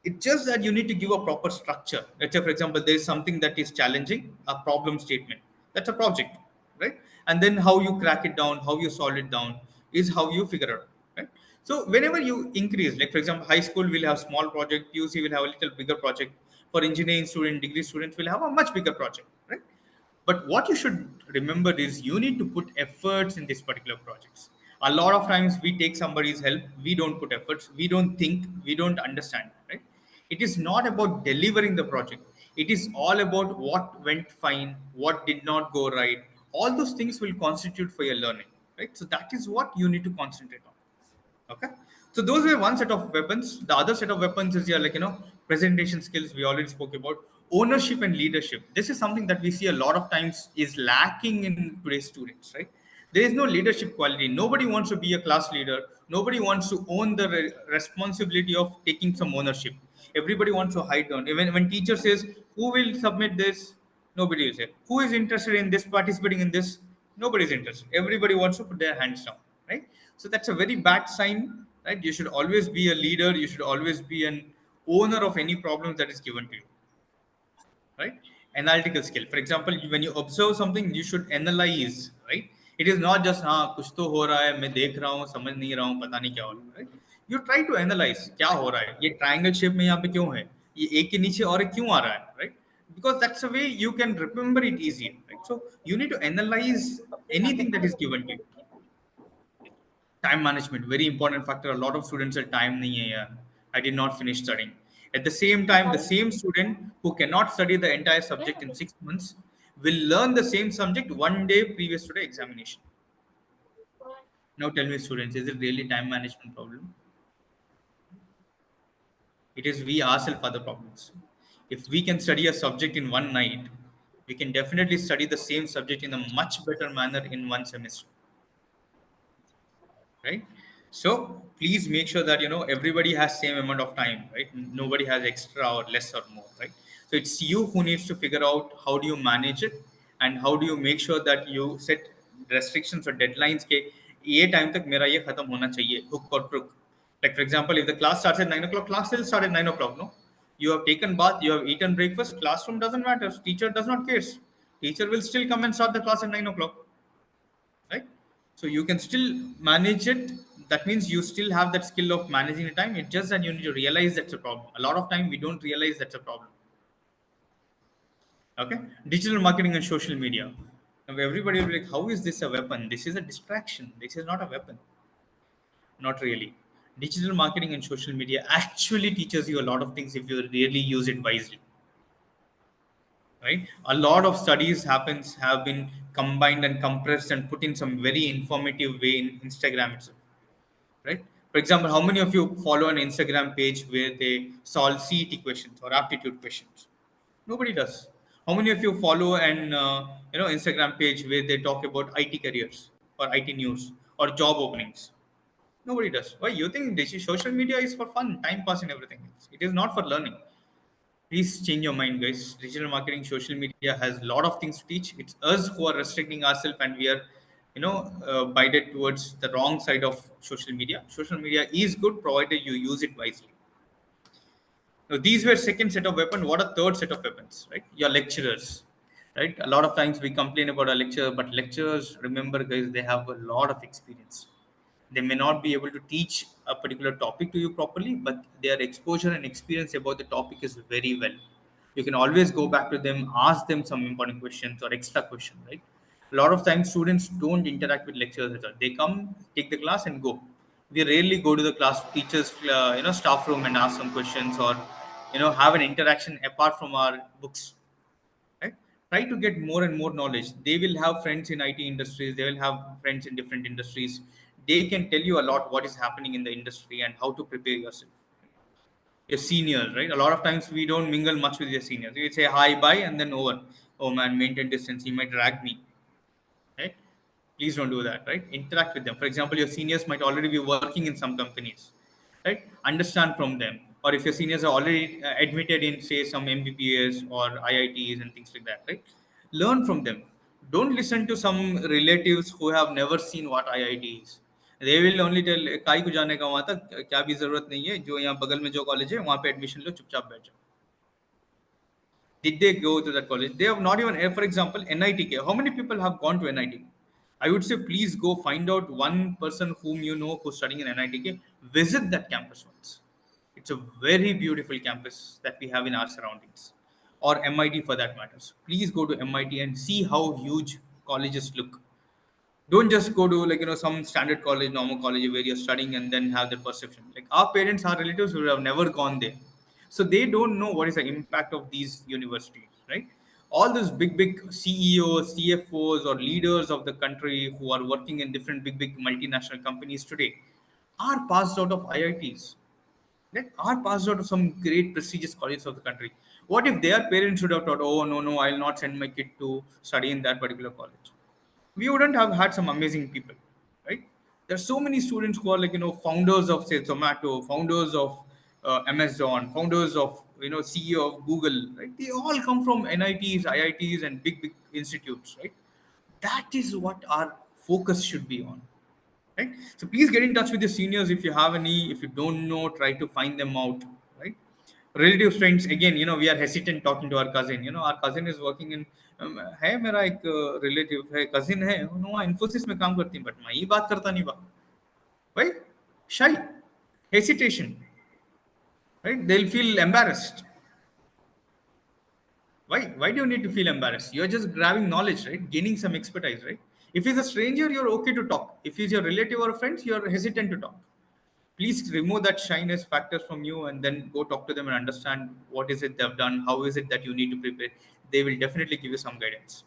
It's just that you need to give a proper structure. Let's say, for example, there is something that is challenging, a problem statement. That's a project, right? And then how you crack it down, how you solve it down, is how you figure it out, right? So whenever you increase, like for example, high school will have small project, PUC will have a little bigger project. For engineering student, degree students will have a much bigger project, right? But what you should remember is you need to put efforts in these particular projects. A lot of times we take somebody's help, we don't put efforts, we don't think, we don't understand, right? It is not about delivering the project. It is all about what went fine, what did not go right. All those things will constitute for your learning, right? So that is what you need to concentrate on. Okay. So those were one set of weapons. The other set of weapons is your, like, presentation skills we already spoke about. Ownership and leadership. This is something that we see a lot of times is lacking in today's students, right? There is no leadership quality. Nobody wants to be a class leader. Nobody wants to own the responsibility of taking some ownership. Everybody wants to hide down. Even when teacher says, who will submit this? Nobody will say. Who is interested in this, participating in this? Nobody is interested. Everybody wants to put their hands down, right? So that's a very bad sign, right? You should always be a leader. You should always be an owner of any problem that is given to you, right? Analytical skill. For example, when you observe something, you should analyze, right? It is not just हाँ कुछ तो हो रहा है मैं देख रहा हूँ समझ नहीं रहा हूँ पता नहीं क्या हो रहा है, right? You try to analyze क्या हो रहा है ये triangle shape में यहाँ पे क्यों है ये एक के नीचे और एक क्यों आ रहा है, right? Because that's the way you can remember it easier, right? So you need to analyze anything that is given to you. Time management, very important factor. A lot of students are time nahi hai yaar. I did not finish studying. At the same time, the same student who cannot study the entire subject in 6 months will learn the same subject one day previous to the examination. Now tell me, students, is it really time management problem? It is we ourselves are the problems. If we can study a subject in one night, we can definitely study the same subject in a much better manner in one semester, right? So please make sure that everybody has same amount of time, right? Nobody has extra or less or more, right? So it's you who needs to figure out how do you manage it, and how do you make sure that you set restrictions or deadlines के ये time तक मेरा ये खत्म होना चाहिए, hook or crook. Like for example, if the class starts at 9 o'clock, class will start at 9 o'clock, no? You have taken bath, you have eaten breakfast, classroom doesn't matter, teacher does not care. Teacher will still come and start the class at 9 o'clock, right? So you can still manage it. That means you still have that skill of managing the time. It's just that you need to realize that's a problem. A lot of time we don't realize that's a problem. Okay. Digital marketing and social media. Now everybody will be like, how is this a weapon? This is a distraction. This is not a weapon. Not really. Digital marketing and social media actually teaches you a lot of things if you really use it wisely, right? A lot of studies happens have been combined and compressed and put in some very informative way in Instagram itself, right? For example, how many of you follow an Instagram page where they solve CET questions or aptitude questions? Nobody does. How many of you follow an Instagram page where they talk about IT careers or IT news or job openings? Nobody does. Why you think this social media is for fun, time pass, and everything else? It is not for learning. Please change your mind, guys. Digital marketing, social media has a lot of things to teach. It's us who are restricting ourselves, and we are, bited towards the wrong side of social media. Social media is good provided you use it wisely. Now, these were second set of weapons. What a third set of weapons, right? Your lecturers, right? A lot of times we complain about our lecturer, but lecturers, remember, guys, they have a lot of experience. They may not be able to teach a particular topic to you properly, but their exposure and experience about the topic is very well. You can always go back to them, ask them some important questions or extra questions, right? A lot of times students don't interact with lecturers at all. They come, take the class, and go. We rarely go to the class teachers, staff room and ask some questions or have an interaction apart from our books, right? Try to get more and more knowledge. They will have friends in IT industries, they will have friends in different industries. They can tell you a lot what is happening in the industry and how to prepare yourself. Your seniors, right? A lot of times we don't mingle much with your seniors. You say hi, bye, and then over. Oh man, maintain distance, he might drag me, right? Please don't do that, right? Interact with them. For example, your seniors might already be working in some companies, right? Understand from them. Or if your seniors are already admitted in, say, some MBBS or IITs and things like that, right? Learn from them. Don't listen to some relatives who have never seen what IIT is. They will only tell काय को जाने का वहां तक क्या भी जरूरत नहीं है जो यहाँ बगल में जो कॉलेज है वहां पे एडमिशन लो चुपचाप बैठ जाओ. Did they go to that college? They have not even, for example, NITK. How many people have gone to NIT? I would say please go find out one person whom you know who's studying in NITK. Visit that campus once. It's a very beautiful campus that we have in our surroundings, or MIT for that matters. Please go to MIT and see how huge colleges look. Don't just go to some standard college, normal college where you're studying and then have the perception. Like our parents, our relatives would have never gone there, so they don't know what is the impact of these universities, right? All those big CEOs, CFOs, or leaders of the country who are working in different big multinational companies today are passed out of IITs, that are passed out of some great prestigious colleges of the country. What if their parents should have thought, oh no, I'll not send my kid to study in that particular college? We wouldn't have had some amazing people, right? There's so many students who are founders of, say, Zomato, founders of Amazon, founders of CEO of Google, right? They all come from NITs, IITs, and big institutes, right? That is what our focus should be on, right? So please get in touch with your seniors if you have any. If you don't know, try to find them out, right? Relative friends, again, we are hesitant talking to our cousin. Our cousin is working in है मेरा एक relative है, cousin है, no Infosys में काम करती है, but मैं ही बात करता नहीं बा. Why? Shy, hesitation, right? They'll feel embarrassed. Why do you need to feel embarrassed? You're just grabbing knowledge, right? Gaining some expertise, right? If he's a stranger, you're okay to talk. If he's your relative or friend, you're hesitant to talk. Please remove that shyness factor from you and then go talk to them and understand what is it they've done, how is it that you need to prepare. They will definitely give you some guidance,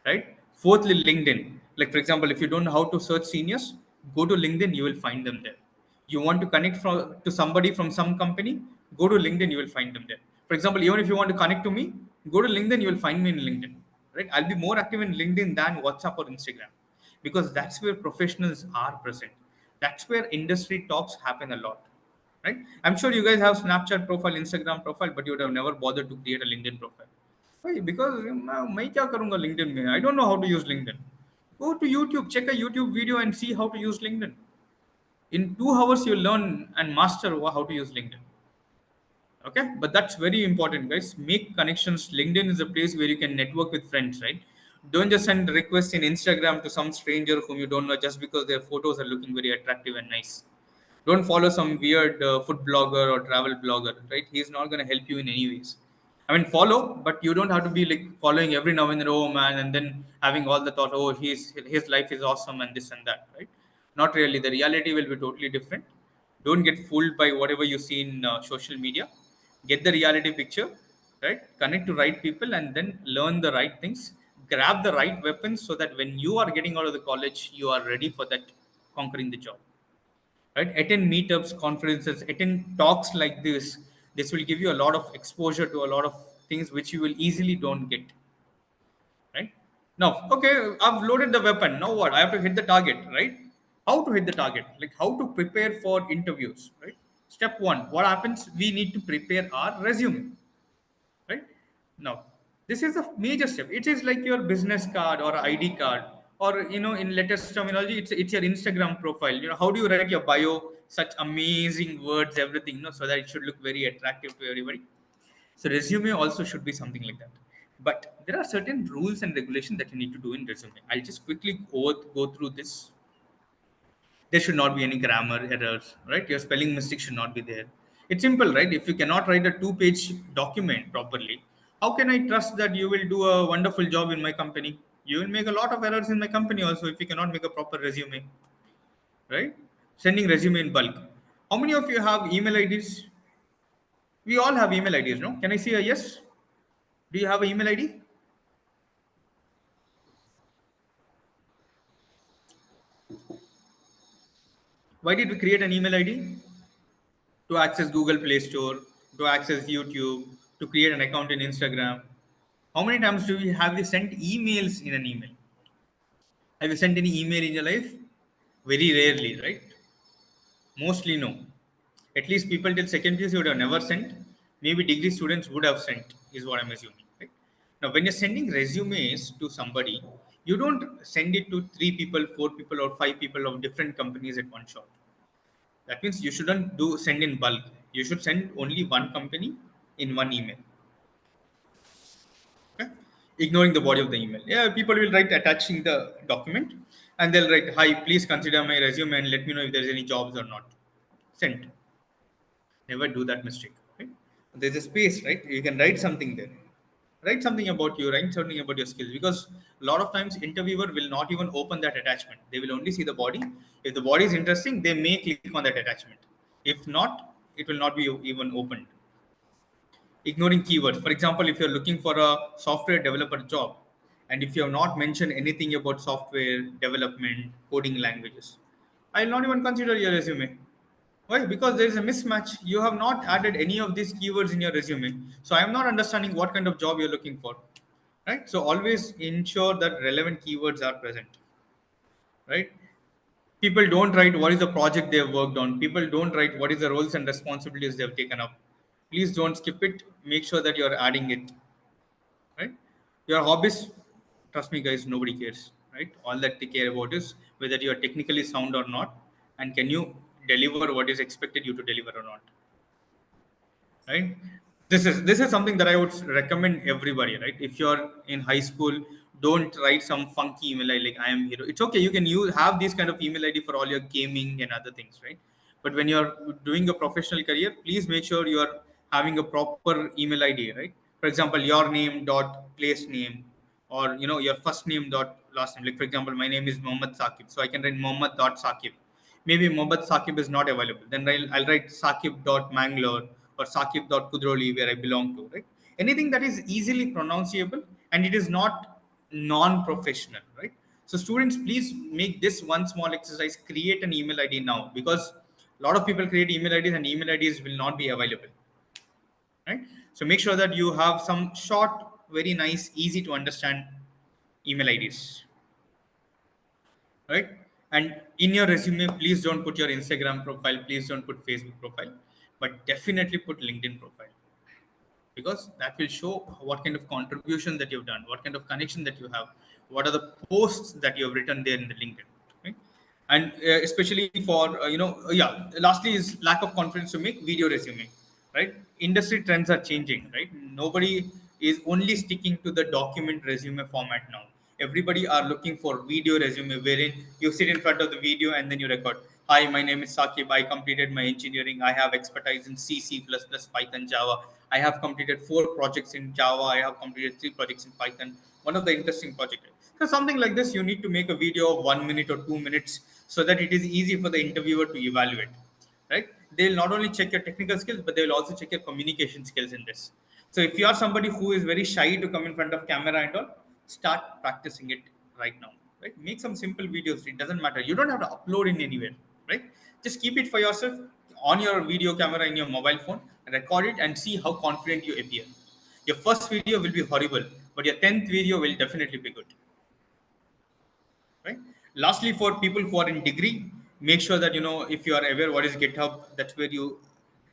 right? Fourthly, LinkedIn. Like, for example, if you don't know how to search seniors, go to LinkedIn, you will find them there. You want to connect to somebody from some company, go to LinkedIn, you will find them there. For example, even if you want to connect to me, go to LinkedIn, you will find me in LinkedIn, right? I'll be more active in LinkedIn than WhatsApp or Instagram, because that's where professionals are present. That's where industry talks happen a lot, right? I'm sure you guys have Snapchat profile, Instagram profile, but you would have never bothered to create a LinkedIn profile. Why? Because मैं क्या करूँगा LinkedIn में? I don't know how to use LinkedIn. Go to YouTube, check a YouTube video and see how to use LinkedIn. In 2 hours, you'll learn and master how to use LinkedIn. Okay, but that's very important, guys. Make connections. LinkedIn is a place where you can network with friends, right? Don't just send requests in Instagram to some stranger whom you don't know just because their photos are looking very attractive and nice. Don't follow some weird food blogger or travel blogger, right? He's not going to help you in any ways. I mean, follow, but you don't have to be like following every now and then, oh man, and then having all the thought, oh, his life is awesome and this and that, right? Not really. The reality will be totally different. Don't get fooled by whatever you see in social media. Get the reality picture, right? Connect to right people and then learn the right things. Grab the right weapons so that when you are getting out of the college, you are ready for that conquering the job, right? Attend meetups, conferences, attend talks like this will give you a lot of exposure to a lot of things which you will easily don't get, right? Now, okay, I've loaded the weapon. Now what? I have to hit the target, right? How to hit the target, like how to prepare for interviews, right? Step one, what happens? We need to prepare our resume. Now, this is a major step. It is like your business card or ID card, or in latest terminology, it's your Instagram profile. How do you write your bio? Such amazing words, everything, so that it should look very attractive to everybody. So resume also should be something like that. But there are certain rules and regulations that you need to do in resume. I'll just quickly go through this. There should not be any grammar errors, right? Your spelling mistake should not be there. It's simple, right? If you cannot write a two-page document properly, how can I trust that you will do a wonderful job in my company? You will make a lot of errors in my company also if you cannot make a proper resume, right? Sending resume in bulk. How many of you have email IDs? We all have email IDs, no? Can I see a yes? Do you have an email ID? Why did we create an email ID? To access Google Play Store, to access YouTube, to create an account in Instagram. How many times have you sent emails in an email? Have you sent any email in your life? Very rarely, right? Mostly no. At least people till second years would have never sent. Maybe degree students would have sent, is what I'm assuming. Right? Now, when you're sending resumes to somebody, you don't send it to 3 people, 4 people, or 5 people of different companies at one shot. That means you shouldn't do send in bulk. You should send only one company in one email. Okay? Ignoring the body of the email. Yeah, people will write attaching the document and they'll write, "Hi, please consider my resume and let me know if there's any jobs or not." Sent. Never do that mistake. Right? There's a space, right? You can write something there. Write something about you, write something about your skills, because a lot of times interviewer will not even open that attachment. They will only see the body. If the body is interesting, they may click on that attachment. If not, it will not be even opened. Ignoring keywords. For example, if you're looking for a software developer job, and if you have not mentioned anything about software development, coding languages, I will not even consider your resume. Why? Because there is a mismatch. You have not added any of these keywords in your resume. So I am not understanding what kind of job you're looking for. Right? So always ensure that relevant keywords are present. Right? People don't write what is the project they have worked on. People don't write what is the roles and responsibilities they have taken up. Please don't skip it. Make sure that you're adding it. Right? Your hobbies, trust me, guys, nobody cares. Right? All that they care about is whether you are technically sound or not, and can you deliver what is expected you to deliver or not. Right? This is something that I would recommend everybody. Right? If you're in high school, don't write some funky email ID like "I am hero." It's okay, you can have this kind of email ID for all your gaming and other things, right? But when you're doing a professional career, please make sure you are having a proper email ID, right? For example, your name dot place name, or your first name dot last name. Like, for example, my name is Mohammed Saqib, so I can write Mohammed dot Saqib. Maybe Mohammed Saqib is not available, then I'll write Saqib dot Mangalore or Saqib dot Kudroli, where I belong to, right? Anything that is easily pronounceable and it is not non-professional, right? So students, please make this one small exercise: create an email ID now, because a lot of people create email IDs and email IDs will not be available, right? So make sure that you have some short, very nice, easy to understand email IDs, right? And in your resume, please don't put your Instagram profile, please don't put Facebook profile, but definitely put LinkedIn profile, because that will show what kind of contribution that you've done, what kind of connection that you have, what are the posts that you have written there in the LinkedIn, right? And especially for yeah, lastly is lack of confidence to make video resume, right? Industry trends are changing, right? Nobody is only sticking to the document resume format now. Everybody are looking for video resume, wherein you sit in front of the video and then you record. Hi, my name is Saqib. I completed my engineering. I have expertise in C, C++, Python, Java. I have completed 4 projects in Java. I have completed 3 projects in Python. One of the interesting projects. So something like this, you need to make a video of 1 minute or 2 minutes, so that it is easy for the interviewer to evaluate, right? They'll not only check your technical skills, but they will also check your communication skills in this. So if you are somebody who is very shy to come in front of camera and all, start practicing it right now, right? Make some simple videos. It doesn't matter. You don't have to upload in anywhere, right? Just keep it for yourself on your video camera in your mobile phone, record it and see how confident you appear. Your first video will be horrible, but your 10th video will definitely be good, right? Lastly, for people who are in degree, make sure that if you are aware what is GitHub, that's where you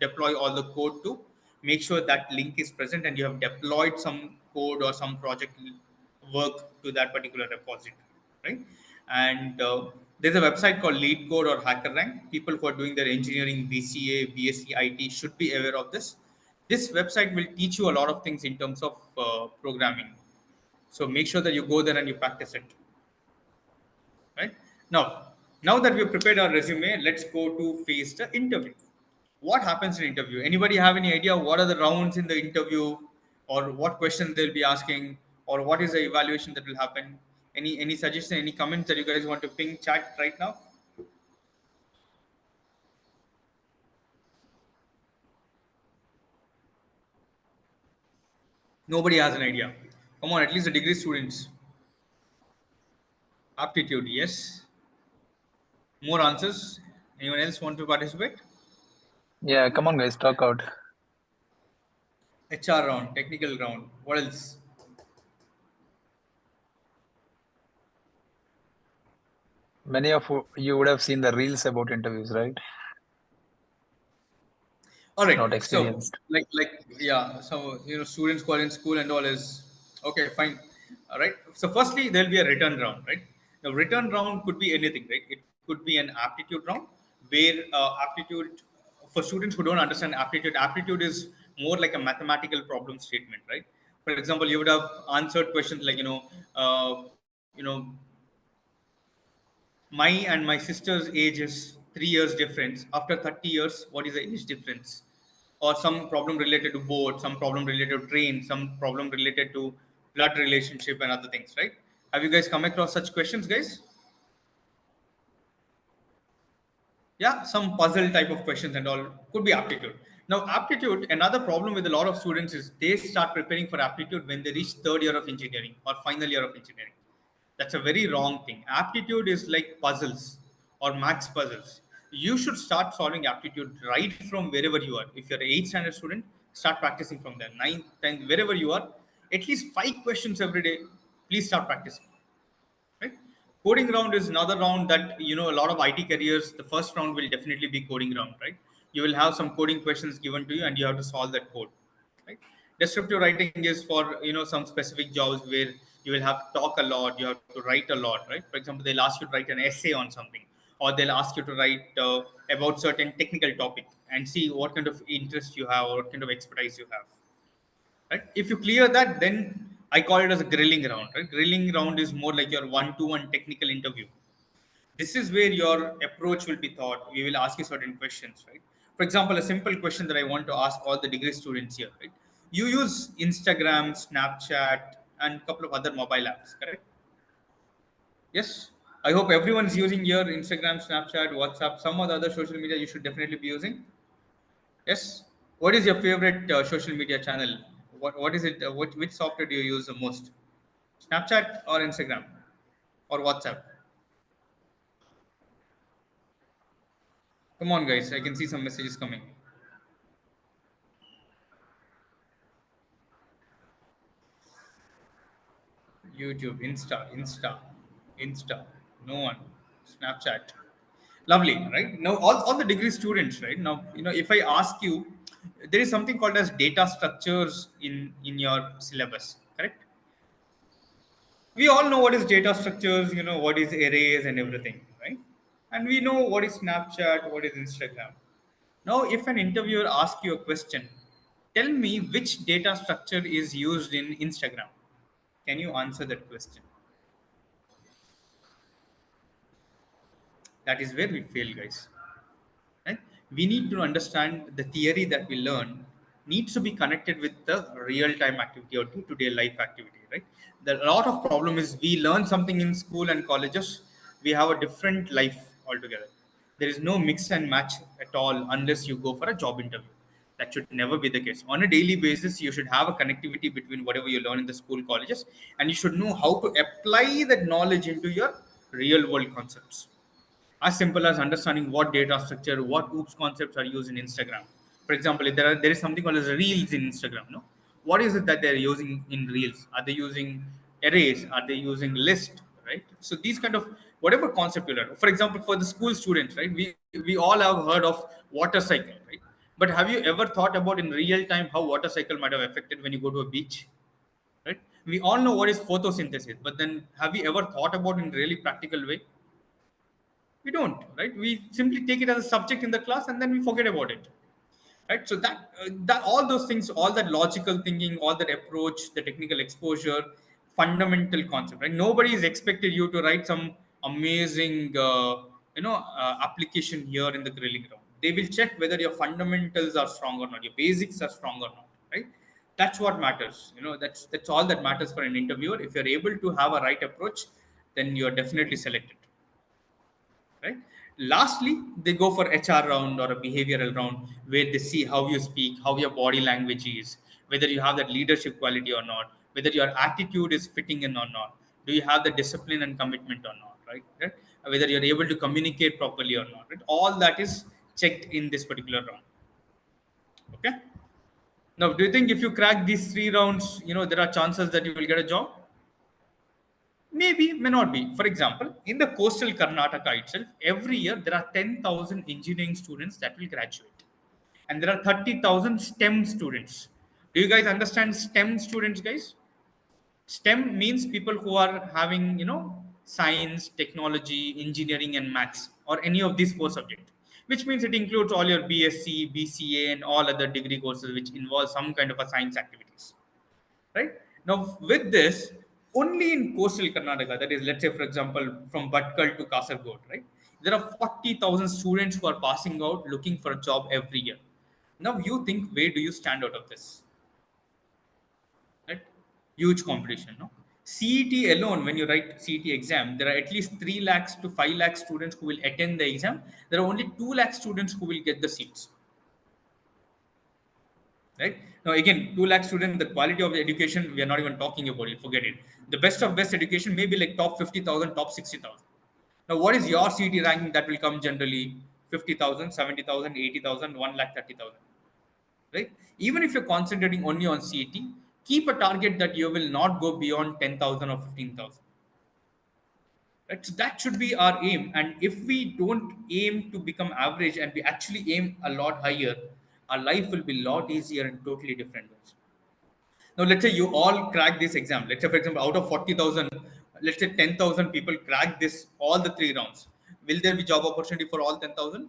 deploy all the code to. make sure that link is present and you have deployed some code or some project work to that particular repository, right? And there's a website called Lead Code or HackerRank. People who are doing their engineering, BCA, BSc, IT should be aware of this. This website will teach you a lot of things in terms of programming. So make sure that you go there and you practice it, right? Now that we've prepared our resume, let's go to face the interview. What happens in interview? Anybody have any idea what are the rounds in the interview, or what questions they'll be asking, or what is the evaluation that will happen? Any suggestion, any comments that you guys want to ping chat right now? Nobody has an idea. Come on, at least the degree students. Aptitude, yes. More answers. Anyone else want to participate? Yeah, come on, guys, talk out. HR round, technical round. What else? Many of you would have seen the reels about interviews, right? All right. Not So, experienced. yeah. So, students who are in school and all is okay, fine. All right. So, firstly, there'll be a return round, right? The return round could be anything, right? It could be an aptitude round where aptitude, for students who don't understand aptitude is more like a mathematical problem statement, right? For example, you would have answered questions like, my and my sister's age is 3 years difference. After 30 years, what is the age difference? Or some problem related to boat, some problem related to train, some problem related to blood relationship and other things, right? Have you guys come across such questions, guys? Yeah, some puzzle type of questions and all could be aptitude. Now, aptitude, another problem with a lot of students is they start preparing for aptitude when they reach third year of engineering or final year of engineering. That's a very wrong thing. Aptitude is like puzzles or max puzzles. You should start solving aptitude right from wherever you are. If you're an 8th standard student, start practicing from there. 9th, 10th, wherever you are, at least 5 questions every day. Please start practicing, right? Coding round is another round that a lot of IT careers. The first round will definitely be coding round, right? You will have some coding questions given to you, and you have to solve that code, right? Descriptive writing is for some specific jobs where you will have to talk a lot, you have to write a lot, right? For example, they'll ask you to write an essay on something, or they'll ask you to write about certain technical topic and see what kind of interest you have or what kind of expertise you have, right? If you clear that, then I call it as a grilling round, right? Grilling round is more like your one-to-one technical interview. This is where your approach will be thought. We will ask you certain questions, right? For example, a simple question that I want to ask all the degree students here, right? You use Instagram, Snapchat, and a couple of other mobile apps, correct? Yes. I hope everyone's using your Instagram, Snapchat, WhatsApp, some of the other social media you should definitely be using. Yes. What is your favorite social media channel? What is it? Which software do you use the most? Snapchat or Instagram or WhatsApp? Come on, guys. I can see some messages coming. YouTube, Insta. No one. Snapchat. Lovely, right? Now, all the degree students, right? Now, if I ask you, there is something called as data structures in your syllabus, correct? We all know what is data structures, what is arrays and everything, right? And we know what is Snapchat, what is Instagram. Now, if an interviewer asks you a question, tell me which data structure is used in Instagram. Can you answer that question? That is where we fail, guys. Right? We need to understand the theory that we learn needs to be connected with the real-time activity or day-to-day life activity, right? The a lot of problem is we learn something in school and colleges, we have a different life altogether. There is no mix and match at all unless you go for a job interview. That should never be the case. On a daily basis, you should have a connectivity between whatever you learn in the school, colleges, and you should know how to apply that knowledge into your real world concepts, as simple as understanding what data structure, what oops concepts are used in Instagram. For example, if there is something called as reels in Instagram, no? What is it that they're using in reels? Are they using arrays? Are they using list? Right? So these kind of whatever concept you learn. For example, for the school students, right? We all have heard of water cycle, right? But have you ever thought about in real time how water cycle might have affected when you go to a beach? Right? We all know what is photosynthesis, but then have you ever thought about in really practical way? We don't, right? We simply take it as a subject in the class and then we forget about it, right? So that all those things, all that logical thinking, all that approach, the technical exposure, fundamental concept, right? Nobody is expected you to write some amazing application here in the grilling ground. They will check whether your fundamentals are strong or not, your basics are strong or not, right? That's what matters. That's all that matters for an interviewer. If you're able to have a right approach, then you're definitely selected, right? Lastly, they go for HR round or a behavioral round where they see how you speak, how your body language is, whether you have that leadership quality or not, whether your attitude is fitting in or not, do you have the discipline and commitment or not, right? Whether you're able to communicate properly or not, right? All that is checked in this particular round. Okay. Now, do you think if you crack these 3 rounds, there are chances that you will get a job? Maybe, may not be. For example, in the coastal Karnataka itself, every year there are 10,000 engineering students that will graduate. And there are 30,000 STEM students. Do you guys understand STEM students, guys? STEM means people who are having, science, technology, engineering, and maths, or any of these 4 subjects, which means it includes all your BSc, BCA, and all other degree courses which involve some kind of a science activities, right? Now, with this, only in coastal Karnataka, that is, let's say, for example, from Bhatkal to Kasargod, right? There are 40,000 students who are passing out looking for a job every year. Now, you think, where do you stand out of this? Right? Huge competition, no? CET alone, when you write CET exam, there are at least 3 lakhs to 5 lakhs students who will attend the exam. There are only 2 lakhs students who will get the seats, right? Now again, 2 lakh students, the quality of the education, we are not even talking about it, forget it. The best of best education may be like top 50,000, top 60,000. Now what is your CET ranking that will come generally? 50,000, 70,000, 80,000, 1 lakh 30,000, right? Even if you're concentrating only on CET, keep a target that you will not go beyond 10,000 or 15,000. Right? So that should be our aim. And if we don't aim to become average and we actually aim a lot higher, our life will be a lot easier and totally different. Now, let's say you all crack this exam. Let's say, for example, out of 40,000, let's say 10,000 people crack this, all the 3 rounds. Will there be job opportunity for all 10,000?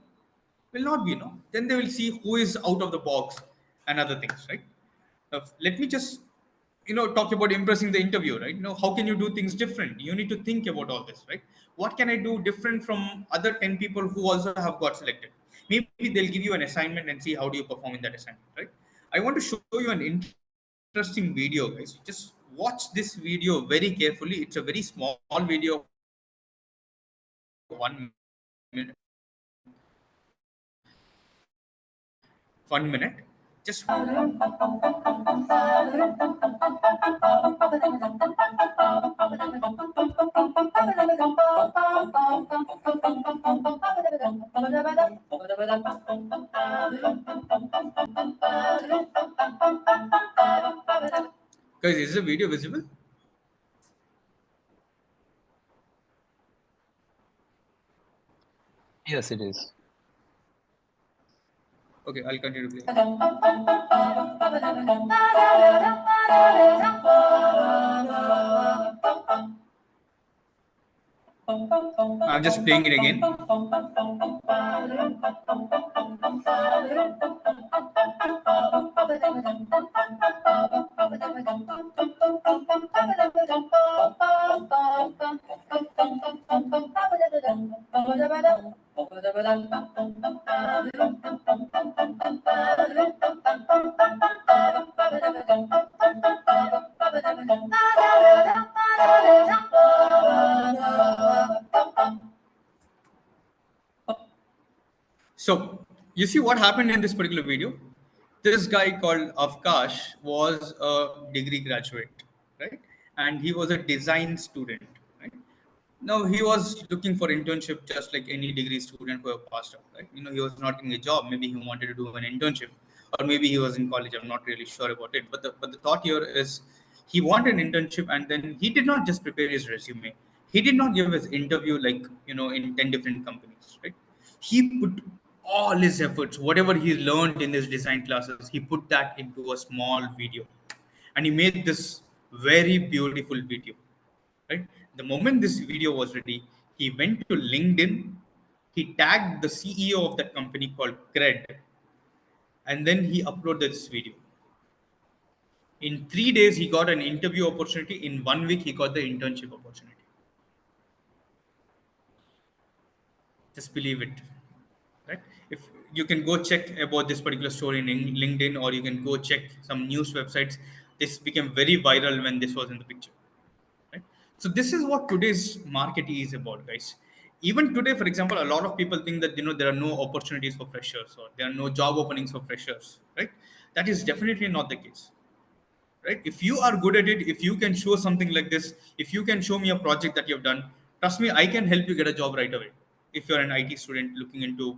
Will not be, no. Then they will see who is out of the box and other things, right? Now, let me just, talk about impressing the interview, right? How can you do things different? You need to think about all this, right? What can I do different from other 10 people who also have got selected? Maybe they'll give you an assignment and see how do you perform in that assignment, right? I want to show you an interesting video, guys. Just watch this video very carefully. It's a very small video of 1 minute. 1 minute. Just guys, is the video visible? Yes, it is. Okay, I'll continue to play. I'm just playing it again. So you see what happened in this particular video? This guy called Avkash was a degree graduate, right? And he was a design student, right? Now he was looking for internship just like any degree student who have passed out, right? He was not getting a job. Maybe he wanted to do an internship, or maybe he was in college. I'm not really sure about it. But the thought here is he wanted an internship, and then he did not just prepare his resume. He did not give his interview like in 10 different companies, right? He put all his efforts, whatever he learned in his design classes, he put that into a small video, and he made this very beautiful video. Right, the moment this video was ready, he went to LinkedIn, he tagged the CEO of that company called Cred, and then he uploaded this video. In 3 days, he got an interview opportunity. In 1 week, he got the internship opportunity. Just believe it. Right? If you can go check about this particular story in LinkedIn, or you can go check some news websites. This became very viral when this was in the picture. Right? So this is what today's market is about, guys. Even today, for example, a lot of people think that there are no opportunities for freshers, or there are no job openings for freshers. Right? That is definitely not the case. Right, if you are good at it, if you can show something like this, if you can show me a project that you've done, trust me, I can help you get a job right away. If you're an IT student looking into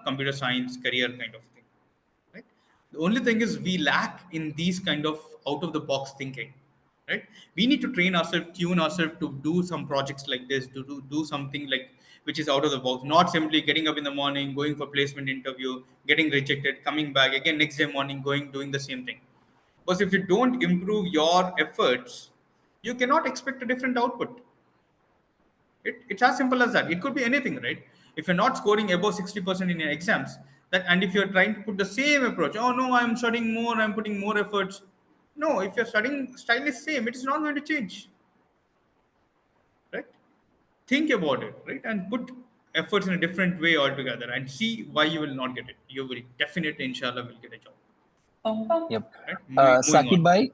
computer science career kind of thing. Right, the only thing is we lack in these kind of out of the box thinking. Right, we need to train ourselves, tune ourselves to do some projects like this, to do something like which is out of the box, not simply getting up in the morning, going for placement interview, getting rejected, coming back again next day morning, going doing the same thing. Because if you don't improve your efforts, you cannot expect a different output. It's as simple as that. It could be anything, right? If you're not scoring above 60% in your exams, that and if you're trying to put the same approach, oh no, I'm studying more, I'm putting more efforts. No, if your studying style is same, it is not going to change. Right? Think about it, right? And put efforts in a different way altogether and see why you will not get it. You will definitely, inshallah, will get a job. Yep. Right? Moving Saqib on. bhai,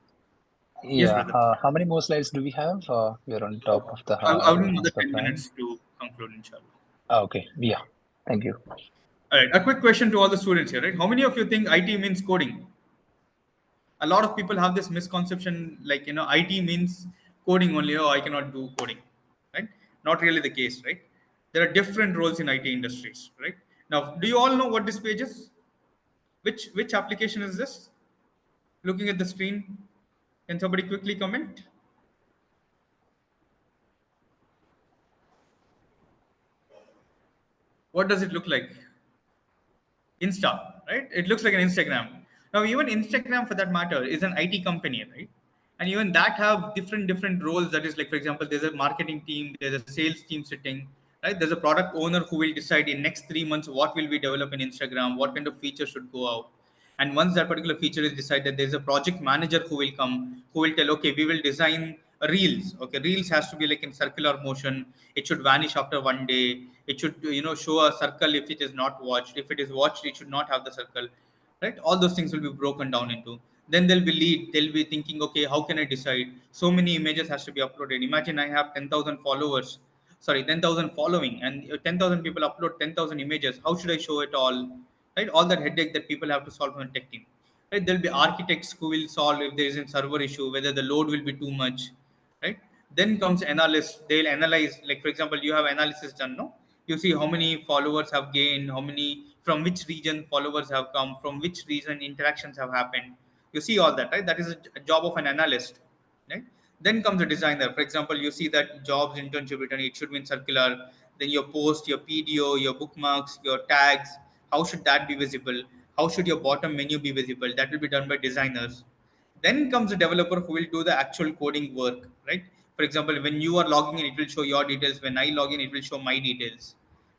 Yes, yeah. brother. How many more slides do we have? We're on top of the I'll need another 10 time. minutes to conclude, inshallah. Okay. Yeah. Thank you. All right. A quick question to all the students here, right? How many of you think IT means coding? A lot of people have this misconception, like, IT means coding only. Oh, I cannot do coding, right? Not really the case, right? There are different roles in IT industries, right? Now, do you all know what this page is? Which application is this? Looking at the screen, can somebody quickly comment? What does it look like? Insta, right? It looks like an Instagram. Now, even Instagram, for that matter, is an IT company, right? And even that have different roles. That is, like, for example, there's a marketing team, there's a sales team sitting, right? There's a product owner who will decide in next 3 months what will we develop in Instagram, what kind of features should go out. And once that particular feature is decided, there's a project manager who will come, who will tell, okay, we will design reels. Okay, reels has to be like in circular motion. It should vanish after 1 day. It should show a circle if it is not watched. If it is watched, it should not have the circle. Right, all those things will be broken down into. Then they'll be lead, they'll be thinking, okay, how can I decide? So many images has to be uploaded. Imagine I have 10,000 followers, sorry, 10,000 following, and 10,000 people upload 10,000 images. How should I show it all? Right, all that headache that people have to solve from the tech team. Right, there'll be architects who will solve if there is a server issue, whether the load will be too much. Right, then comes analysts. They'll analyze, like, for example, you have analysis done, no? You see how many followers have gained, how many, from which region followers have come, from which region interactions have happened. You see all that, right? That is a job of an analyst, right? Then comes a designer. For example, you see that jobs internship written, it should be in circular. Then your post, your PDO, your bookmarks, your tags, how should that be visible? How should your bottom menu be visible? That will be done by designers. Then comes a developer who will do the actual coding work, right? For example, when you are logging in, it will show your details. When I log in, it will show my details,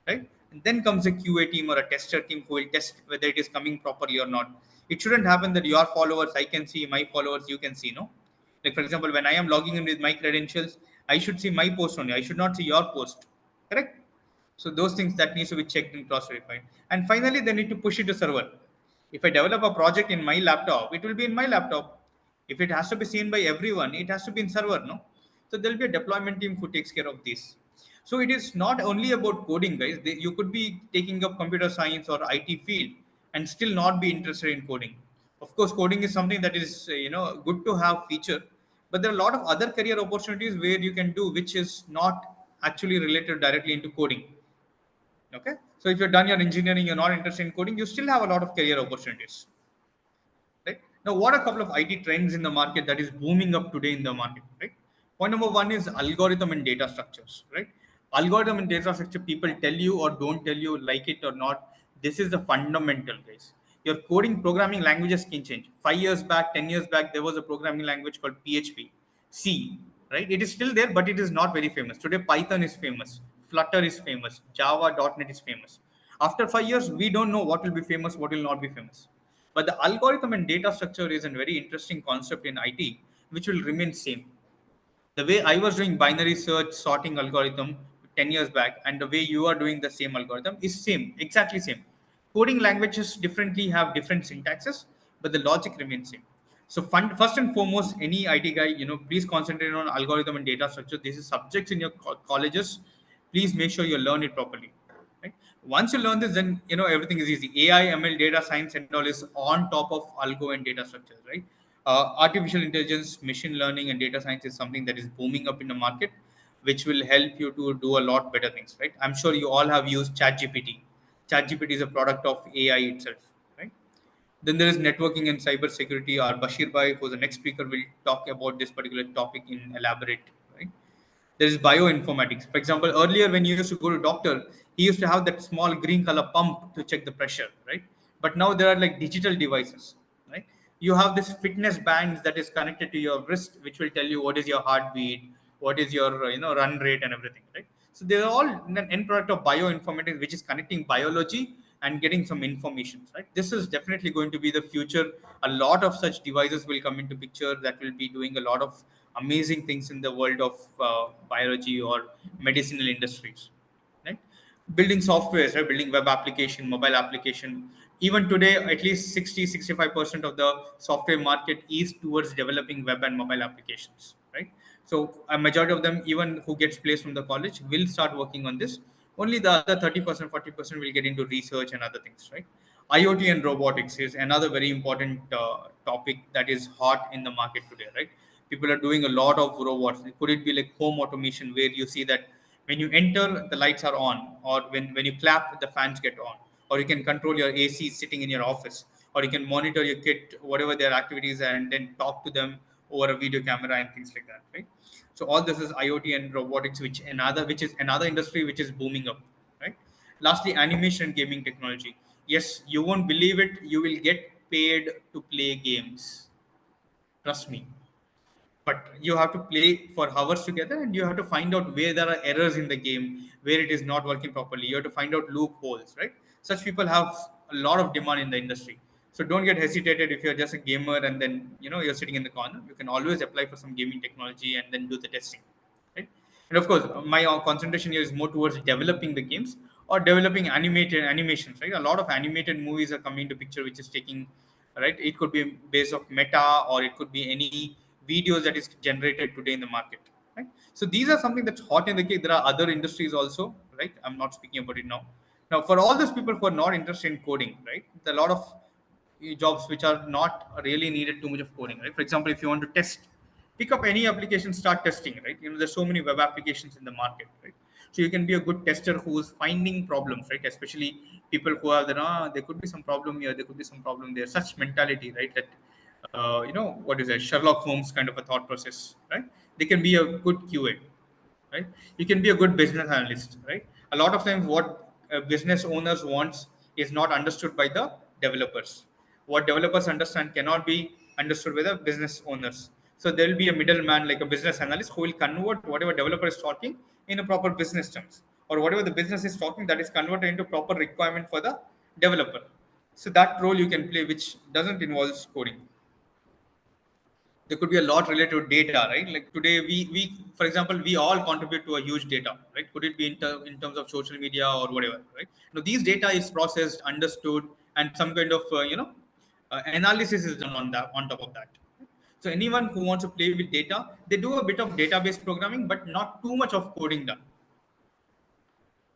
right? And then comes a QA team or a tester team who will test whether it is coming properly or not. It shouldn't happen that your followers, I can see, my followers, you can see, no? Like, for example, when I am logging in with my credentials, I should see my post only. I should not see your post, correct? So those things that needs to be checked and cross-verified. And finally, they need to push it to server. If I develop a project in my laptop, it will be in my laptop. If it has to be seen by everyone, it has to be in server, no? So there'll be a deployment team who takes care of this. So it is not only about coding, guys. You could be taking up computer science or IT field and still not be interested in coding. Of course, coding is something that is good to have feature, but there are a lot of other career opportunities where you can do which is not actually related directly into coding. Okay, so if you're done your engineering, you're not interested in coding, you still have a lot of career opportunities. Right, now, what are a couple of IT trends in the market that is booming up today in the market? Right, point number one is algorithm and data structures. Right, algorithm and data structure, people tell you or don't tell you, like it or not, This is the fundamental, guys. Your coding programming languages can change. 5 years back, 10 years back, there was a programming language called PHP, C, right? It is still there, but it is not very famous. Today, Python is famous, Flutter is famous, Java, .NET is famous. After 5 years, we don't know what will be famous, what will not be famous. But the algorithm and data structure is a very interesting concept in IT, which will remain same. The way I was doing binary search sorting algorithm 10 years back and the way you are doing the same algorithm is same, exactly same. Coding languages differently have different syntaxes, but the logic remains same. So first and foremost, any IT guy, please concentrate on algorithm and data structure. This is subjects in your colleges. Please make sure you learn it properly. Right? Once you learn this, then everything is easy. AI, ML, data science, and all is on top of algo and data structures, right? Artificial intelligence, machine learning, and data science is something that is booming up in the market, which will help you to do a lot better things, right? I'm sure you all have used ChatGPT. ChatGPT is a product of AI itself, right? Then there is networking and cyber security. Our Bashir Bhai, who's the next speaker, will talk about this particular topic in elaborate, right? There is bioinformatics. For example, earlier when you used to go to doctor, he used to have that small green color pump to check the pressure, right? But now there are like digital devices, right? You have this fitness bands that is connected to your wrist, which will tell you what is your heartbeat, what is your run rate and everything, right? So they're all an end product of bioinformatics, which is connecting biology and getting some information, right? This is definitely going to be the future. A lot of such devices will come into picture that will be doing a lot of amazing things in the world of biology or medicinal industries, right? Building softwares, right? Building web application, mobile application. Even today, at least 60-65% of the software market is towards developing web and mobile applications, right? So a majority of them, even who gets placed from the college, will start working on this. Only the other 30%, 40% will get into research and other things, right? IoT and robotics is another very important topic that is hot in the market today, right? People are doing a lot of robots. Could it be like home automation where you see that when you enter, the lights are on, or when you clap, the fans get on, or you can control your AC sitting in your office, or you can monitor your kid, whatever their activities are, and then talk to them over a video camera and things like that, right? So all this is IoT and robotics, which is another industry which is booming up, right? Lastly, animation and gaming technology. Yes, you won't believe it. You will get paid to play games. Trust me. But you have to play for hours together and you have to find out where there are errors in the game, where it is not working properly. You have to find out loopholes, right? Such people have a lot of demand in the industry. So don't get hesitated if you're just a gamer and then you're sitting in the corner. You can always apply for some gaming technology and then do the testing, right? And of course, my concentration here is more towards developing the games or developing animated animations, right? A lot of animated movies are coming into picture, which is taking, right? It could be based of Meta or it could be any videos that is generated today in the market, right? So these are something that's hot in the cake. There are other industries also, right? I'm not speaking about it now. Now, for all those people who are not interested in coding, right? There are a lot of jobs which are not really needed too much of coding, right? For example, if you want to test, pick up any application, start testing, right? There's so many web applications in the market, right? So you can be a good tester who's finding problems, right? Especially people who are there, there could be some problem here, there could be some problem there. Such mentality, right? That what is that? Sherlock Holmes kind of a thought process, right? They can be a good QA, right? You can be a good business analyst, right? A lot of times what business owners wants is not understood by the developers. What developers understand cannot be understood by the business owners. So there will be a middleman like a business analyst who will convert whatever developer is talking in a proper business terms, or whatever the business is talking, that is converted into proper requirement for the developer. So that role you can play, which doesn't involve coding. There could be a lot related to data, right? Like today we for example, we all contribute to a huge data, right? Could it be in terms of social media or whatever, right? Now these data is processed, understood, and some kind of analysis is done on that, on top of that. So anyone who wants to play with data, they do a bit of database programming but not too much of coding done,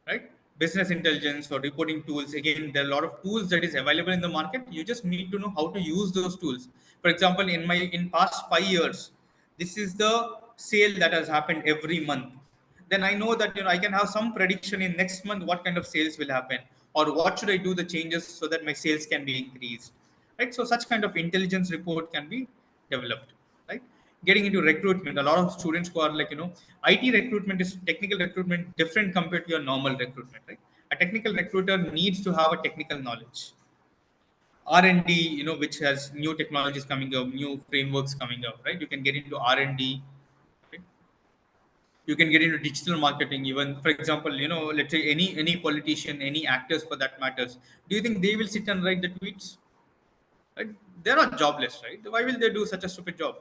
right? Business intelligence or reporting tools. Again, there are a lot of tools that is available in the market. You just need to know how to use those tools. For example, in past 5 years, this is the sale that has happened every month. Then I know that I can have some prediction in next month what kind of sales will happen, or what should I do the changes so that my sales can be increased, right? So such kind of intelligence report can be developed, right? Getting into recruitment, a lot of students who are like IT recruitment is technical recruitment different compared to your normal recruitment, right? A technical recruiter needs to have a technical knowledge. R&D, which has new technologies coming up, new frameworks coming up, right? You can get into R&D, right? You can get into digital marketing. Even, for example, let's say any politician, any actors for that matters. Do you think they will sit and write the tweets? Right? They're not jobless, right? Why will they do such a stupid job?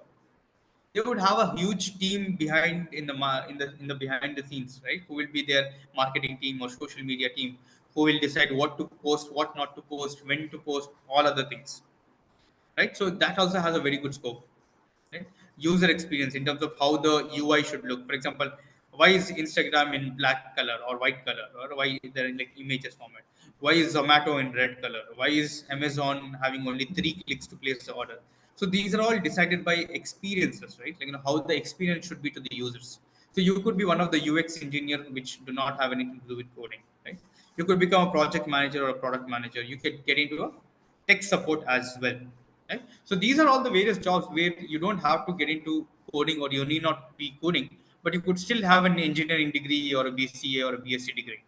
They would have a huge team behind in the behind the scenes, right? Who will be their marketing team or social media team, who will decide what to post, what not to post, when to post, all other things, right? So that also has a very good scope, right? User experience in terms of how the UI should look. For example, why is Instagram in black color or white color, or why they're in like images format? Why is Zomato in red color? Why is Amazon having only 3 clicks to place the order? So these are all decided by experiences, right? Like how the experience should be to the users. So you could be one of the UX engineer which do not have anything to do with coding, right? You could become a project manager or a product manager. You could get into a tech support as well, right? So these are all the various jobs where you don't have to get into coding, or you need not be coding, but you could still have an engineering degree or a BCA or a BSc degree,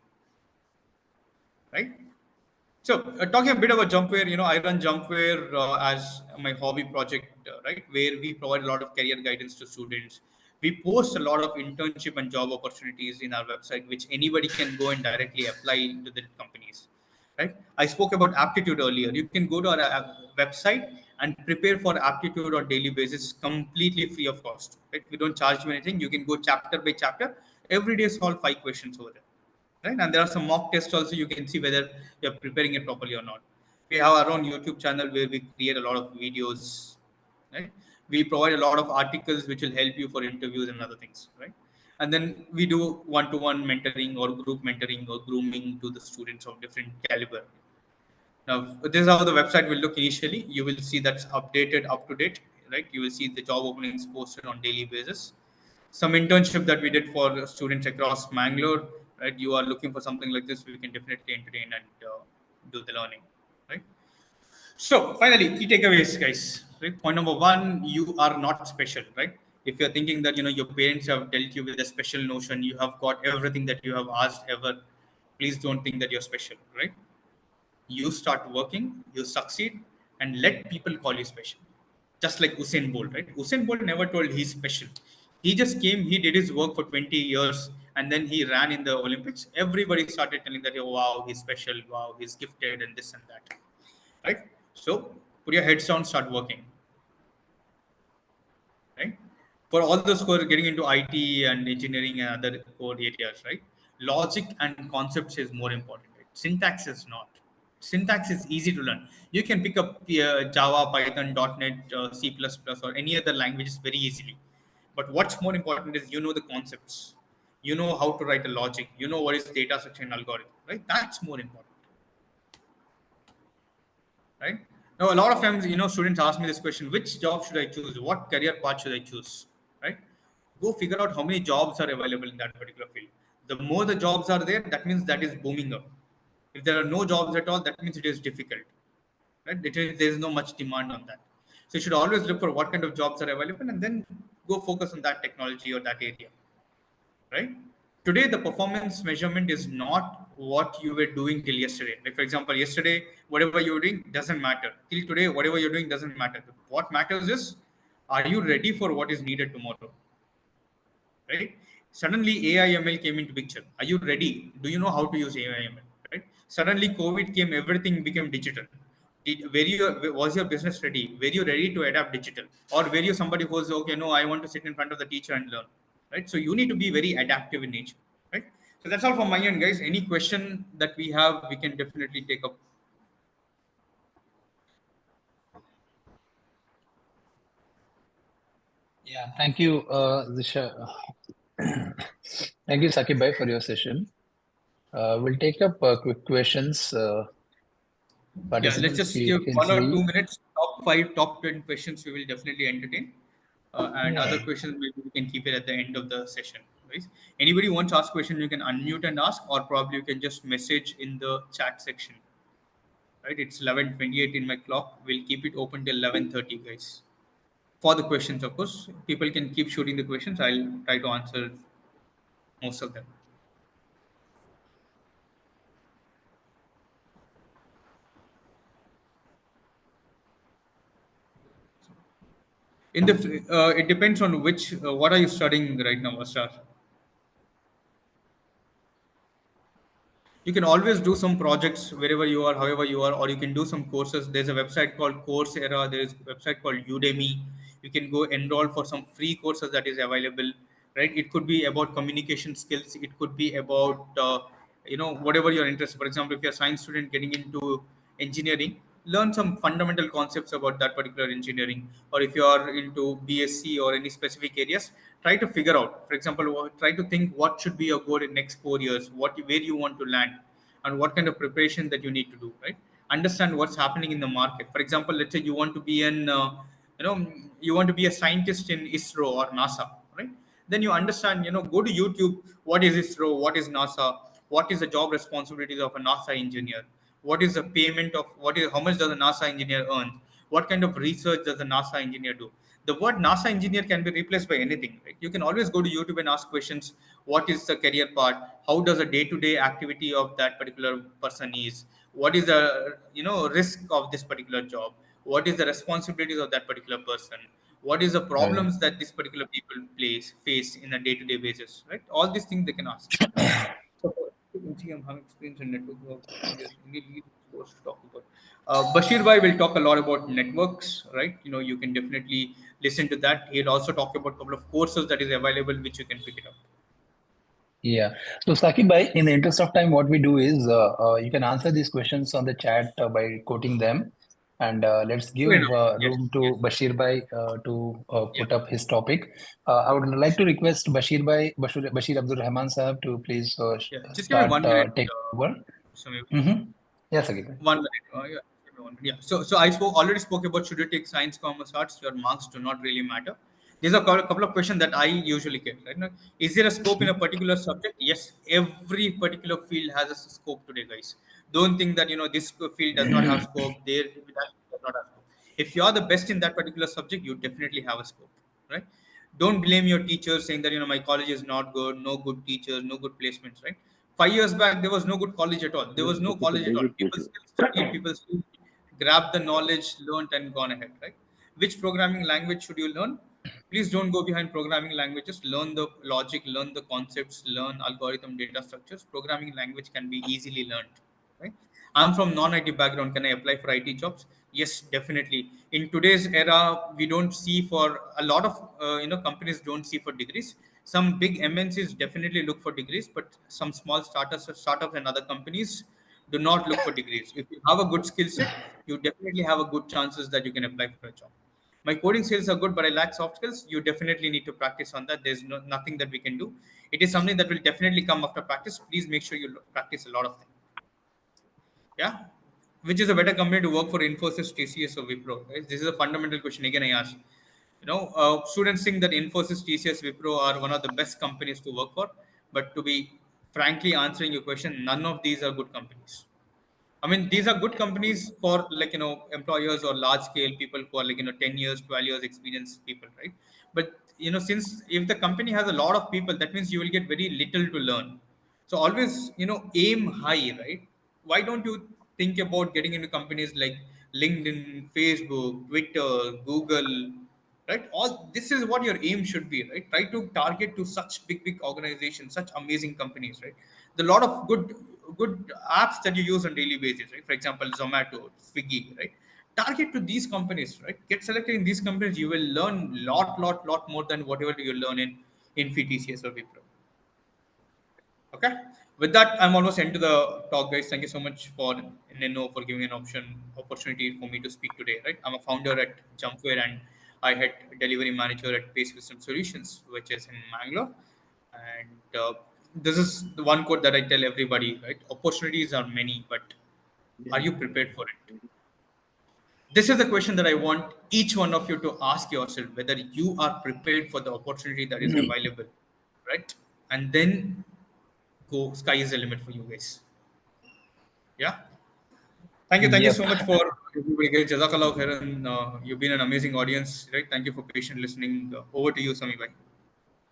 right? So, talking a bit about Jumpware, I run Jumpware as my hobby project, right? Where we provide a lot of career guidance to students. We post a lot of internship and job opportunities in our website, which anybody can go and directly apply to the companies, right? I spoke about aptitude earlier. You can go to our website and prepare for aptitude on daily basis, completely free of cost, right? We don't charge you anything. You can go chapter by chapter. Every day solve 5 questions over there, right? And there are some mock tests also. You can see whether you're preparing it properly or not. We have our own YouTube channel where we create a lot of videos, right? We provide a lot of articles which will help you for interviews and other things, right? And then we do one-to-one mentoring or group mentoring or grooming to the students of different caliber. Now, this is how the website will look initially. You will see that's updated, up to date, right? You will see the job openings posted on daily basis. Some internship that we did for students across Mangalore, right? You are looking for something like this, we can definitely entertain and do the learning, right? So finally, key takeaways, guys. Right? Point number one: you are not special, right? If you're thinking that your parents have dealt you with a special notion, you have got everything that you have asked ever. Please don't think that you're special, right? You start working, you succeed, and let people call you special. Just like Usain Bolt, right? Usain Bolt never told he's special. He just came, he did his work for 20 years, and then he ran in the Olympics. Everybody started telling that, oh, wow, he's special, wow, he's gifted, and this and that, right? So put your heads down, start working, right? For all those who are getting into IT and engineering and other core areas, right? Logic and concepts is more important, right? Syntax is not. Syntax is easy to learn. You can pick up Java, Python, .NET, C++, or any other languages very easily. But what's more important is the concepts. You know how to write a logic. You know what is data structure and algorithm, right? That's more important, right? Now, a lot of times, students ask me this question: which job should I choose? What career path should I choose? Right? Go figure out how many jobs are available in that particular field. The more the jobs are there, that means that is booming up. If there are no jobs at all, that means it is difficult. Right? There is no much demand on that. So you should always look for what kind of jobs are available and then go focus on that technology or that area. Right? Today, the performance measurement is not what you were doing till yesterday. Like, for example, yesterday, whatever you were doing doesn't matter. Till today, whatever you're doing doesn't matter. What matters is, are you ready for what is needed tomorrow? Right? Suddenly, AI/ML came into picture. Are you ready? Do you know how to use AI/ML? Right? Suddenly, COVID came. Everything became digital. Was your business ready? Were you ready to adapt digital, or were you somebody who was okay? No, I want to sit in front of the teacher and learn. Right? So you need to be very adaptive in nature. Right? So that's all from my end, guys. Any question that we have, we can definitely take up. Yeah, thank you, Zisha. Thank you, Saqib bhai, for your session. We'll take up quick questions. Yeah, let's Participants, just feel give feel 1 or 2 minutes. Top five, top 10 questions we will definitely entertain. And other free. questions maybe we can keep it at the end of the session. Right? Anybody wants to ask question, you can unmute and ask, or probably you can just message in the chat section. Right? It's 11:28 in my clock. We'll keep it open till 11:30, guys. For the questions, of course, people can keep shooting the questions. I'll try to answer most of them. It depends on which. What are you studying right now, Asrar? You can always do some projects wherever you are, however you are, or you can do some courses. There's a website called Coursera. There is a website called Udemy. You can go enroll for some free courses that is available, right? It could be about communication skills. It could be about whatever you're interested. For example, if you're a science student getting into engineering, learn some fundamental concepts about that particular engineering. Or if you are into BSc or any specific areas, try to figure out. For example, try to think what should be your goal in next 4 years, where you want to land, and what kind of preparation that you need to do. Right? Understand what's happening in the market. For example, let's say you want to be you know, you want to be a scientist in ISRO or NASA, right? Then you understand, go to YouTube. What is ISRO? What is NASA? What is the job responsibilities of a NASA engineer? What is the payment of how much does a NASA engineer earn? What kind of research does a NASA engineer do? The word NASA engineer can be replaced by anything, right? You can always go to YouTube and ask questions. What is the career part? How does a day-to-day activity of that particular person is? What is the risk of this particular job? What is the responsibilities of that particular person? What is the Right. problems that this particular people face in a day-to-day basis, right? All these things they can ask. So, I'm having experience in network work. Yes, indeed, course to talk about. Bashir Bhai will talk a lot about networks, right? You can definitely listen to that. He'll also talk about a couple of courses that is available, which you can pick it up. Yeah. So Saqib bhai, in the interest of time, what we do is you can answer these questions on the chat by quoting them, and let's give Fair enough. Yes, room yes, to Bashir bhai to yeah, put up his topic. I would like to request Bashir Abdul Rahman Sahab to please yeah. Just give me start 1 minute, take over. Samir. Yes, Saqib bhai. 1 minute. Yeah. Give me 1 minute. Yeah. So I already spoke about should you take science, commerce, arts. Your marks do not really matter. These are a couple of questions that I usually get. Right now, is there a scope in a particular subject? Yes, every particular field has a scope today, guys. Don't think that this field does not have scope. There that does not have scope. If you are the best in that particular subject, you definitely have a scope, right? Don't blame your teachers saying that my college is not good, no good teachers, no good placements, right? 5 years back there was no good college at all. There was no college at all. People still studied, people still grabbed the knowledge, learned, and gone ahead, right? Which programming language should you learn? Please don't go behind programming languages. Learn the logic, learn the concepts, learn algorithm data structures. Programming language can be easily learned, right? I'm from non-IT background. Can I apply for IT jobs? Yes, definitely. In today's era, we don't see for a lot of companies don't see for degrees. Some big MNCs definitely look for degrees, but some small startups and other companies do not look for degrees. If you have a good skill set, you definitely have a good chances that you can apply for a job. My coding skills are good, but I lack soft skills. You definitely need to practice on that. There's nothing that we can do. It is something that will definitely come after practice. Please make sure you practice a lot of things. Yeah. Which is a better company to work for, Infosys, TCS, or Wipro? Right? This is a fundamental question. Again, I ask. Students think that Infosys, TCS, Wipro are one of the best companies to work for. But to be frankly answering your question, none of these are good companies. I mean, these are good companies for employers or large scale people who are 10 years, 12 years experience people, right? But since if the company has a lot of people, that means you will get very little to learn. So always aim high, right? Why don't you think about getting into companies like LinkedIn, Facebook, Twitter, Google, right? All this is what your aim should be, right? Try to target to such big organizations, such amazing companies, right? The lot of good apps that you use on daily basis, right? For example, Zomato, Swiggy, right? Target to these companies, right? Get selected in these companies. You will learn lot more than whatever you learn in TCS or Wipro. Okay. With that, I'm almost into the talk, guys. Thank you so much for NNO for giving an opportunity for me to speak today. Right, I'm a founder at Jumpware and I head delivery manager at Pace System Solutions, which is in Mangalore. And this is the one quote that I tell everybody. Right, opportunities are many, but are you prepared for it? This is the question that I want each one of you to ask yourself: whether you are prepared for the opportunity that is available, right? And then go. Sky is the limit for you guys. Yeah. Thank you Yep. so much for everybody, guys. Jazakallah khairan. You've been an amazing audience, right? Thank you for patient listening. Over to you, Sami bhai.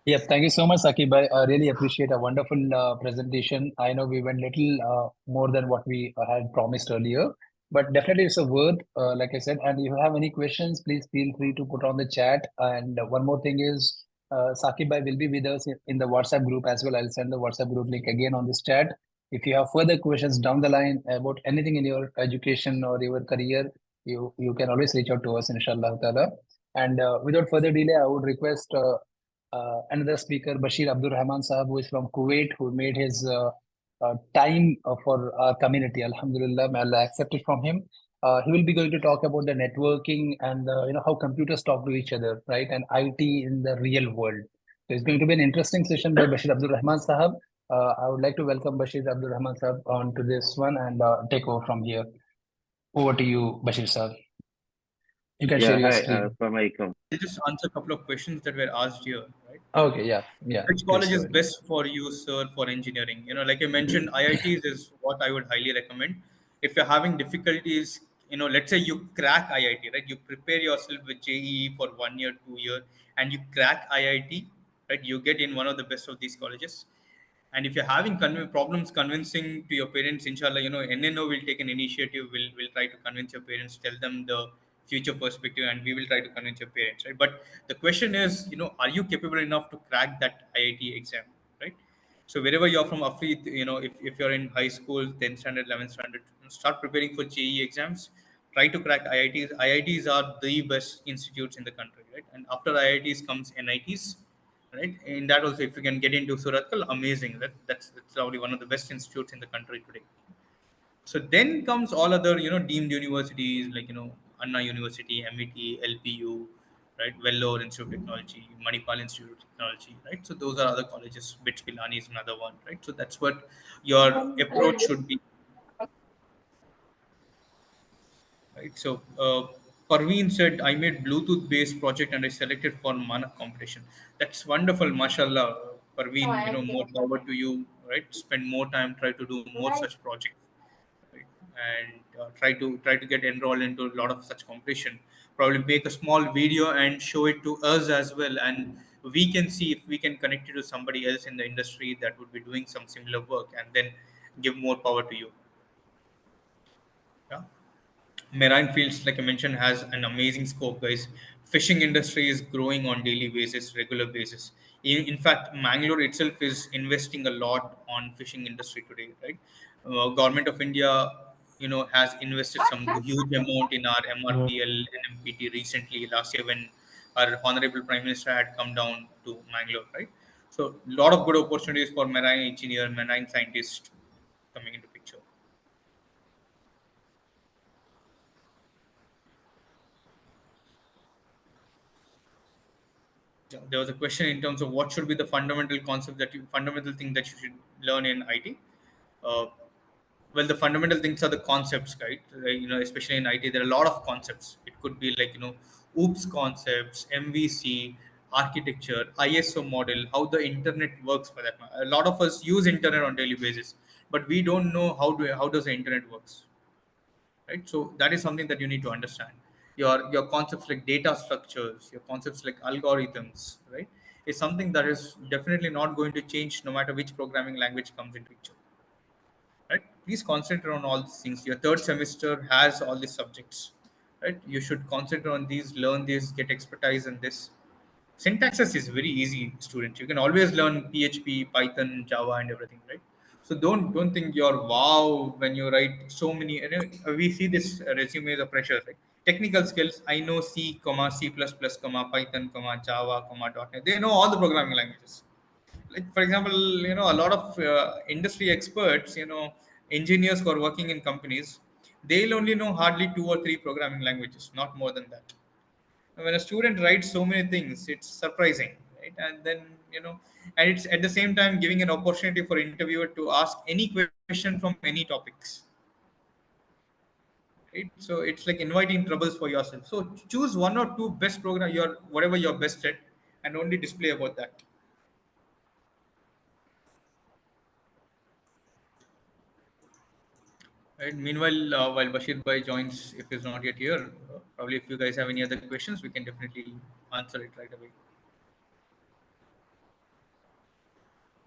Yep. Thank you so much, Saqib bhai. I really appreciate a wonderful presentation. I know we went little more than what we had promised earlier. But definitely it's a word, like I said. And if you have any questions, please feel free to put on the chat. And one more thing is, Saqib bhai will be with us in the WhatsApp group as well. I'll send the WhatsApp group link again on this chat. If you have further questions down the line about anything in your education or your career, you can always reach out to us, inshallah ta'ala. And without further delay, I would request another speaker, Bashir Abdul Rahman Sahab, who is from Kuwait, who made his time for our community. Alhamdulillah, may Allah accept it from him. He will be going to talk about the networking and how computers talk to each other, right? And IT in the real world. So it's going to be an interesting session by Bashir Abdul Rahman Sahab. I would like to welcome Bashir Abdul Rahman Sahab on to this one and take over from here. Over to you, Bashir Sahab. You can share Yeah, your hi, screen. Assalamualaikum. I'll just answer a couple of questions that were asked here, right? Okay, yeah, Which please college go is ahead. best for you, sir, for engineering? Like I mentioned, IITs is what I would highly recommend. If you're having difficulties, let's say you crack IIT, right? You prepare yourself with JEE for 1 year, 2 year, and you crack IIT, right? You get in one of the best of these colleges. And if you're having problems convincing to your parents, inshallah, NNO will take an initiative. Will try to convince your parents, tell them the future perspective, and we will try to convince your parents, right? But the question is, are you capable enough to crack that IIT exam, right? So wherever you're from, Afri, if you're in high school, 10th standard, 11th standard, start preparing for JEE exams. Try to crack IITs. IITs are the best institutes in the country, right? And after IITs comes NITs, right? In that also, if you can get into Suratkal, amazing. That's probably one of the best institutes in the country today. So then comes all other, deemed universities like, Anna University, MET, LPU, right? Vellore Institute of Technology, Manipal Institute of Technology, right? So those are other colleges. BITS Pilani is another one, right? So that's what your approach should be, right? So Parveen said, I made Bluetooth based project and I selected for Manak competition. That's wonderful, mashallah. Parveen, more power to you, right? Spend more time, try to do more such projects, right? And try to get enrolled into a lot of such competition. Probably make a small video and show it to us as well, and we can see if we can connect it to somebody else in the industry that would be doing some similar work, and then give more power to you. Yeah. Marine fields, like I mentioned, has an amazing scope, guys. Fishing industry is growing on daily basis, regular basis. In fact, Mangalore itself is investing a lot on fishing industry today, right? Government of India, has invested some huge amount in our MRPL and MPT recently last year when our honorable Prime Minister had come down to Mangalore, right? So, a lot of good opportunities for marine engineer, marine scientist coming into picture. Yeah, there was a question in terms of what should be the fundamental thing that you should learn in IT. Uh, well, the fundamental things are the concepts, right? Especially in IT, there are a lot of concepts. It could be like OOPS concepts, MVC, architecture, ISO model, how the internet works for that. A lot of us use internet on daily basis, but we don't know how does the internet works, right? So that is something that you need to understand. Your concepts like data structures, your concepts like algorithms, right, is something that is definitely not going to change no matter which programming language comes into picture, right? Please concentrate on all these things. Your third semester has all these subjects, right? You should concentrate on these, learn this, get expertise in this. Syntaxes is very easy, student. You can always learn PHP, Python, Java, and everything, right? So don't think you're wow when you write so many. We see this resumes of pressure, right? Technical skills, I know C, comma C++, comma Python, comma Java, comma .NET. They know all the programming languages. Like for example, a lot of industry experts, engineers who are working in companies, they'll only know hardly 2 or 3 programming languages, not more than that. When a student writes so many things, it's surprising, right? And then, and it's at the same time giving an opportunity for interviewer to ask any question from any topics, right? So it's like inviting troubles for yourself. So choose 1 or 2 best program, your whatever you're best at, and only display about that. Right. Meanwhile, while Bashir Bhai joins, if he's not yet here, probably if you guys have any other questions, we can definitely answer it right away.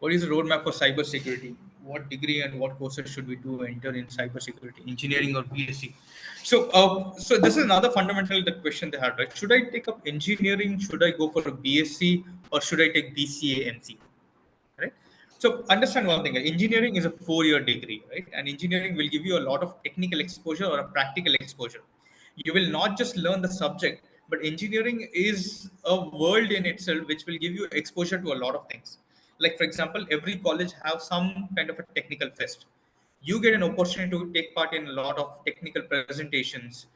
What is the roadmap for cyber security? what degree and what courses should we do enter in cybersecurity, engineering or BSc? So, so this is another fundamental the question they had, right? Should I take up engineering? Should I go for a BSc or should I take BCA, MCA? Right? So understand one thing: engineering is a 4-year degree, right? And engineering will give you a lot of technical exposure or a practical exposure. You will not just learn the subject, but engineering is a world in itself which will give you exposure to a lot of things. Like for example, every college have some kind of a technical fest. You get an opportunity to take part in a lot of technical presentations.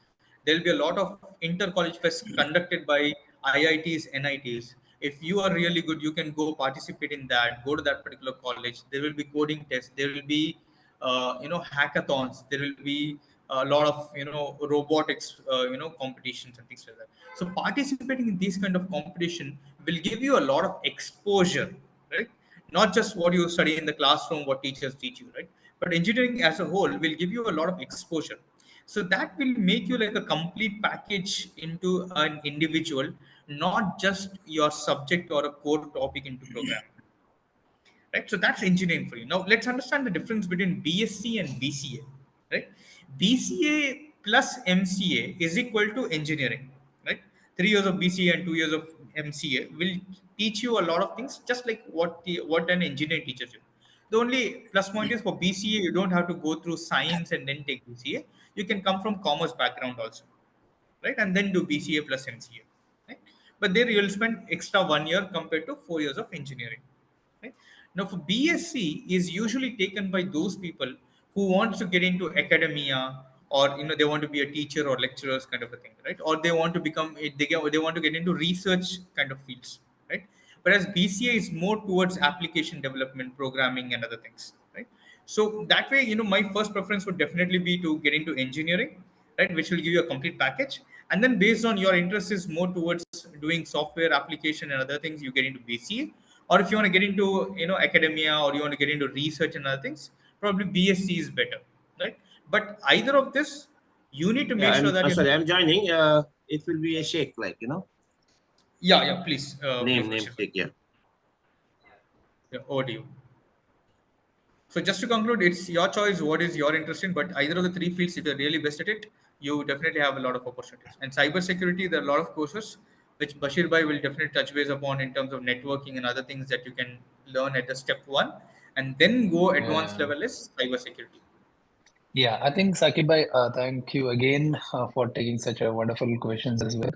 There'll be a lot of inter-college fests conducted by IITs, NITs. If you are really good, you can go participate in that. Go to that particular college. There will be coding tests. There will be, hackathons. There will be a lot of robotics, competitions and things like that. So participating in these kind of competition will give you a lot of exposure, right? Not just what you study in the classroom, what teachers teach you, right? But engineering as a whole will give you a lot of exposure. So that will make you like a complete package into an individual, not just your subject or a core topic into programming, right? So that's engineering for you. Now let's understand the difference between BSc and BCA, right? BCA plus MCA is equal to engineering, right? 3 years of BCA and 2 years of MCA will teach you a lot of things, just like what an engineer teaches you. The only plus point is for BCA, you don't have to go through science and then take BCA. You can come from commerce background also, right? And then do BCA plus MCA, right? But there you'll spend extra 1 year compared to 4 years of engineering, right? Now, for BSc is usually taken by those people who wants to get into academia, or they want to be a teacher or lecturers kind of a thing, right? Or they want to become they want to get into research kind of fields, right? Whereas BCA is more towards application development, programming, and other things, right? So that way, my first preference would definitely be to get into engineering, right, which will give you a complete package. And then based on your interest is more towards doing software application and other things, you get into BCA. Or if you want to get into academia, or you want to get into research and other things, probably BSc is better, right? But either of this, you need to Yeah, make sure that sorry, I'm joining. It will be a shake, yeah, please, name before shake. Yeah. yeah, over to you. So just to conclude, it's your choice what is your interest in, but either of the three fields, if you're really best at it, you definitely have a lot of opportunities. And cybersecurity, there are a lot of courses which Bashir Bhai will definitely touch base upon in terms of networking and other things that you can learn at the step one, and then go advanced Yeah. level is cybersecurity. Yeah, I think Saqib bhai, thank you again for taking such a wonderful questions as well.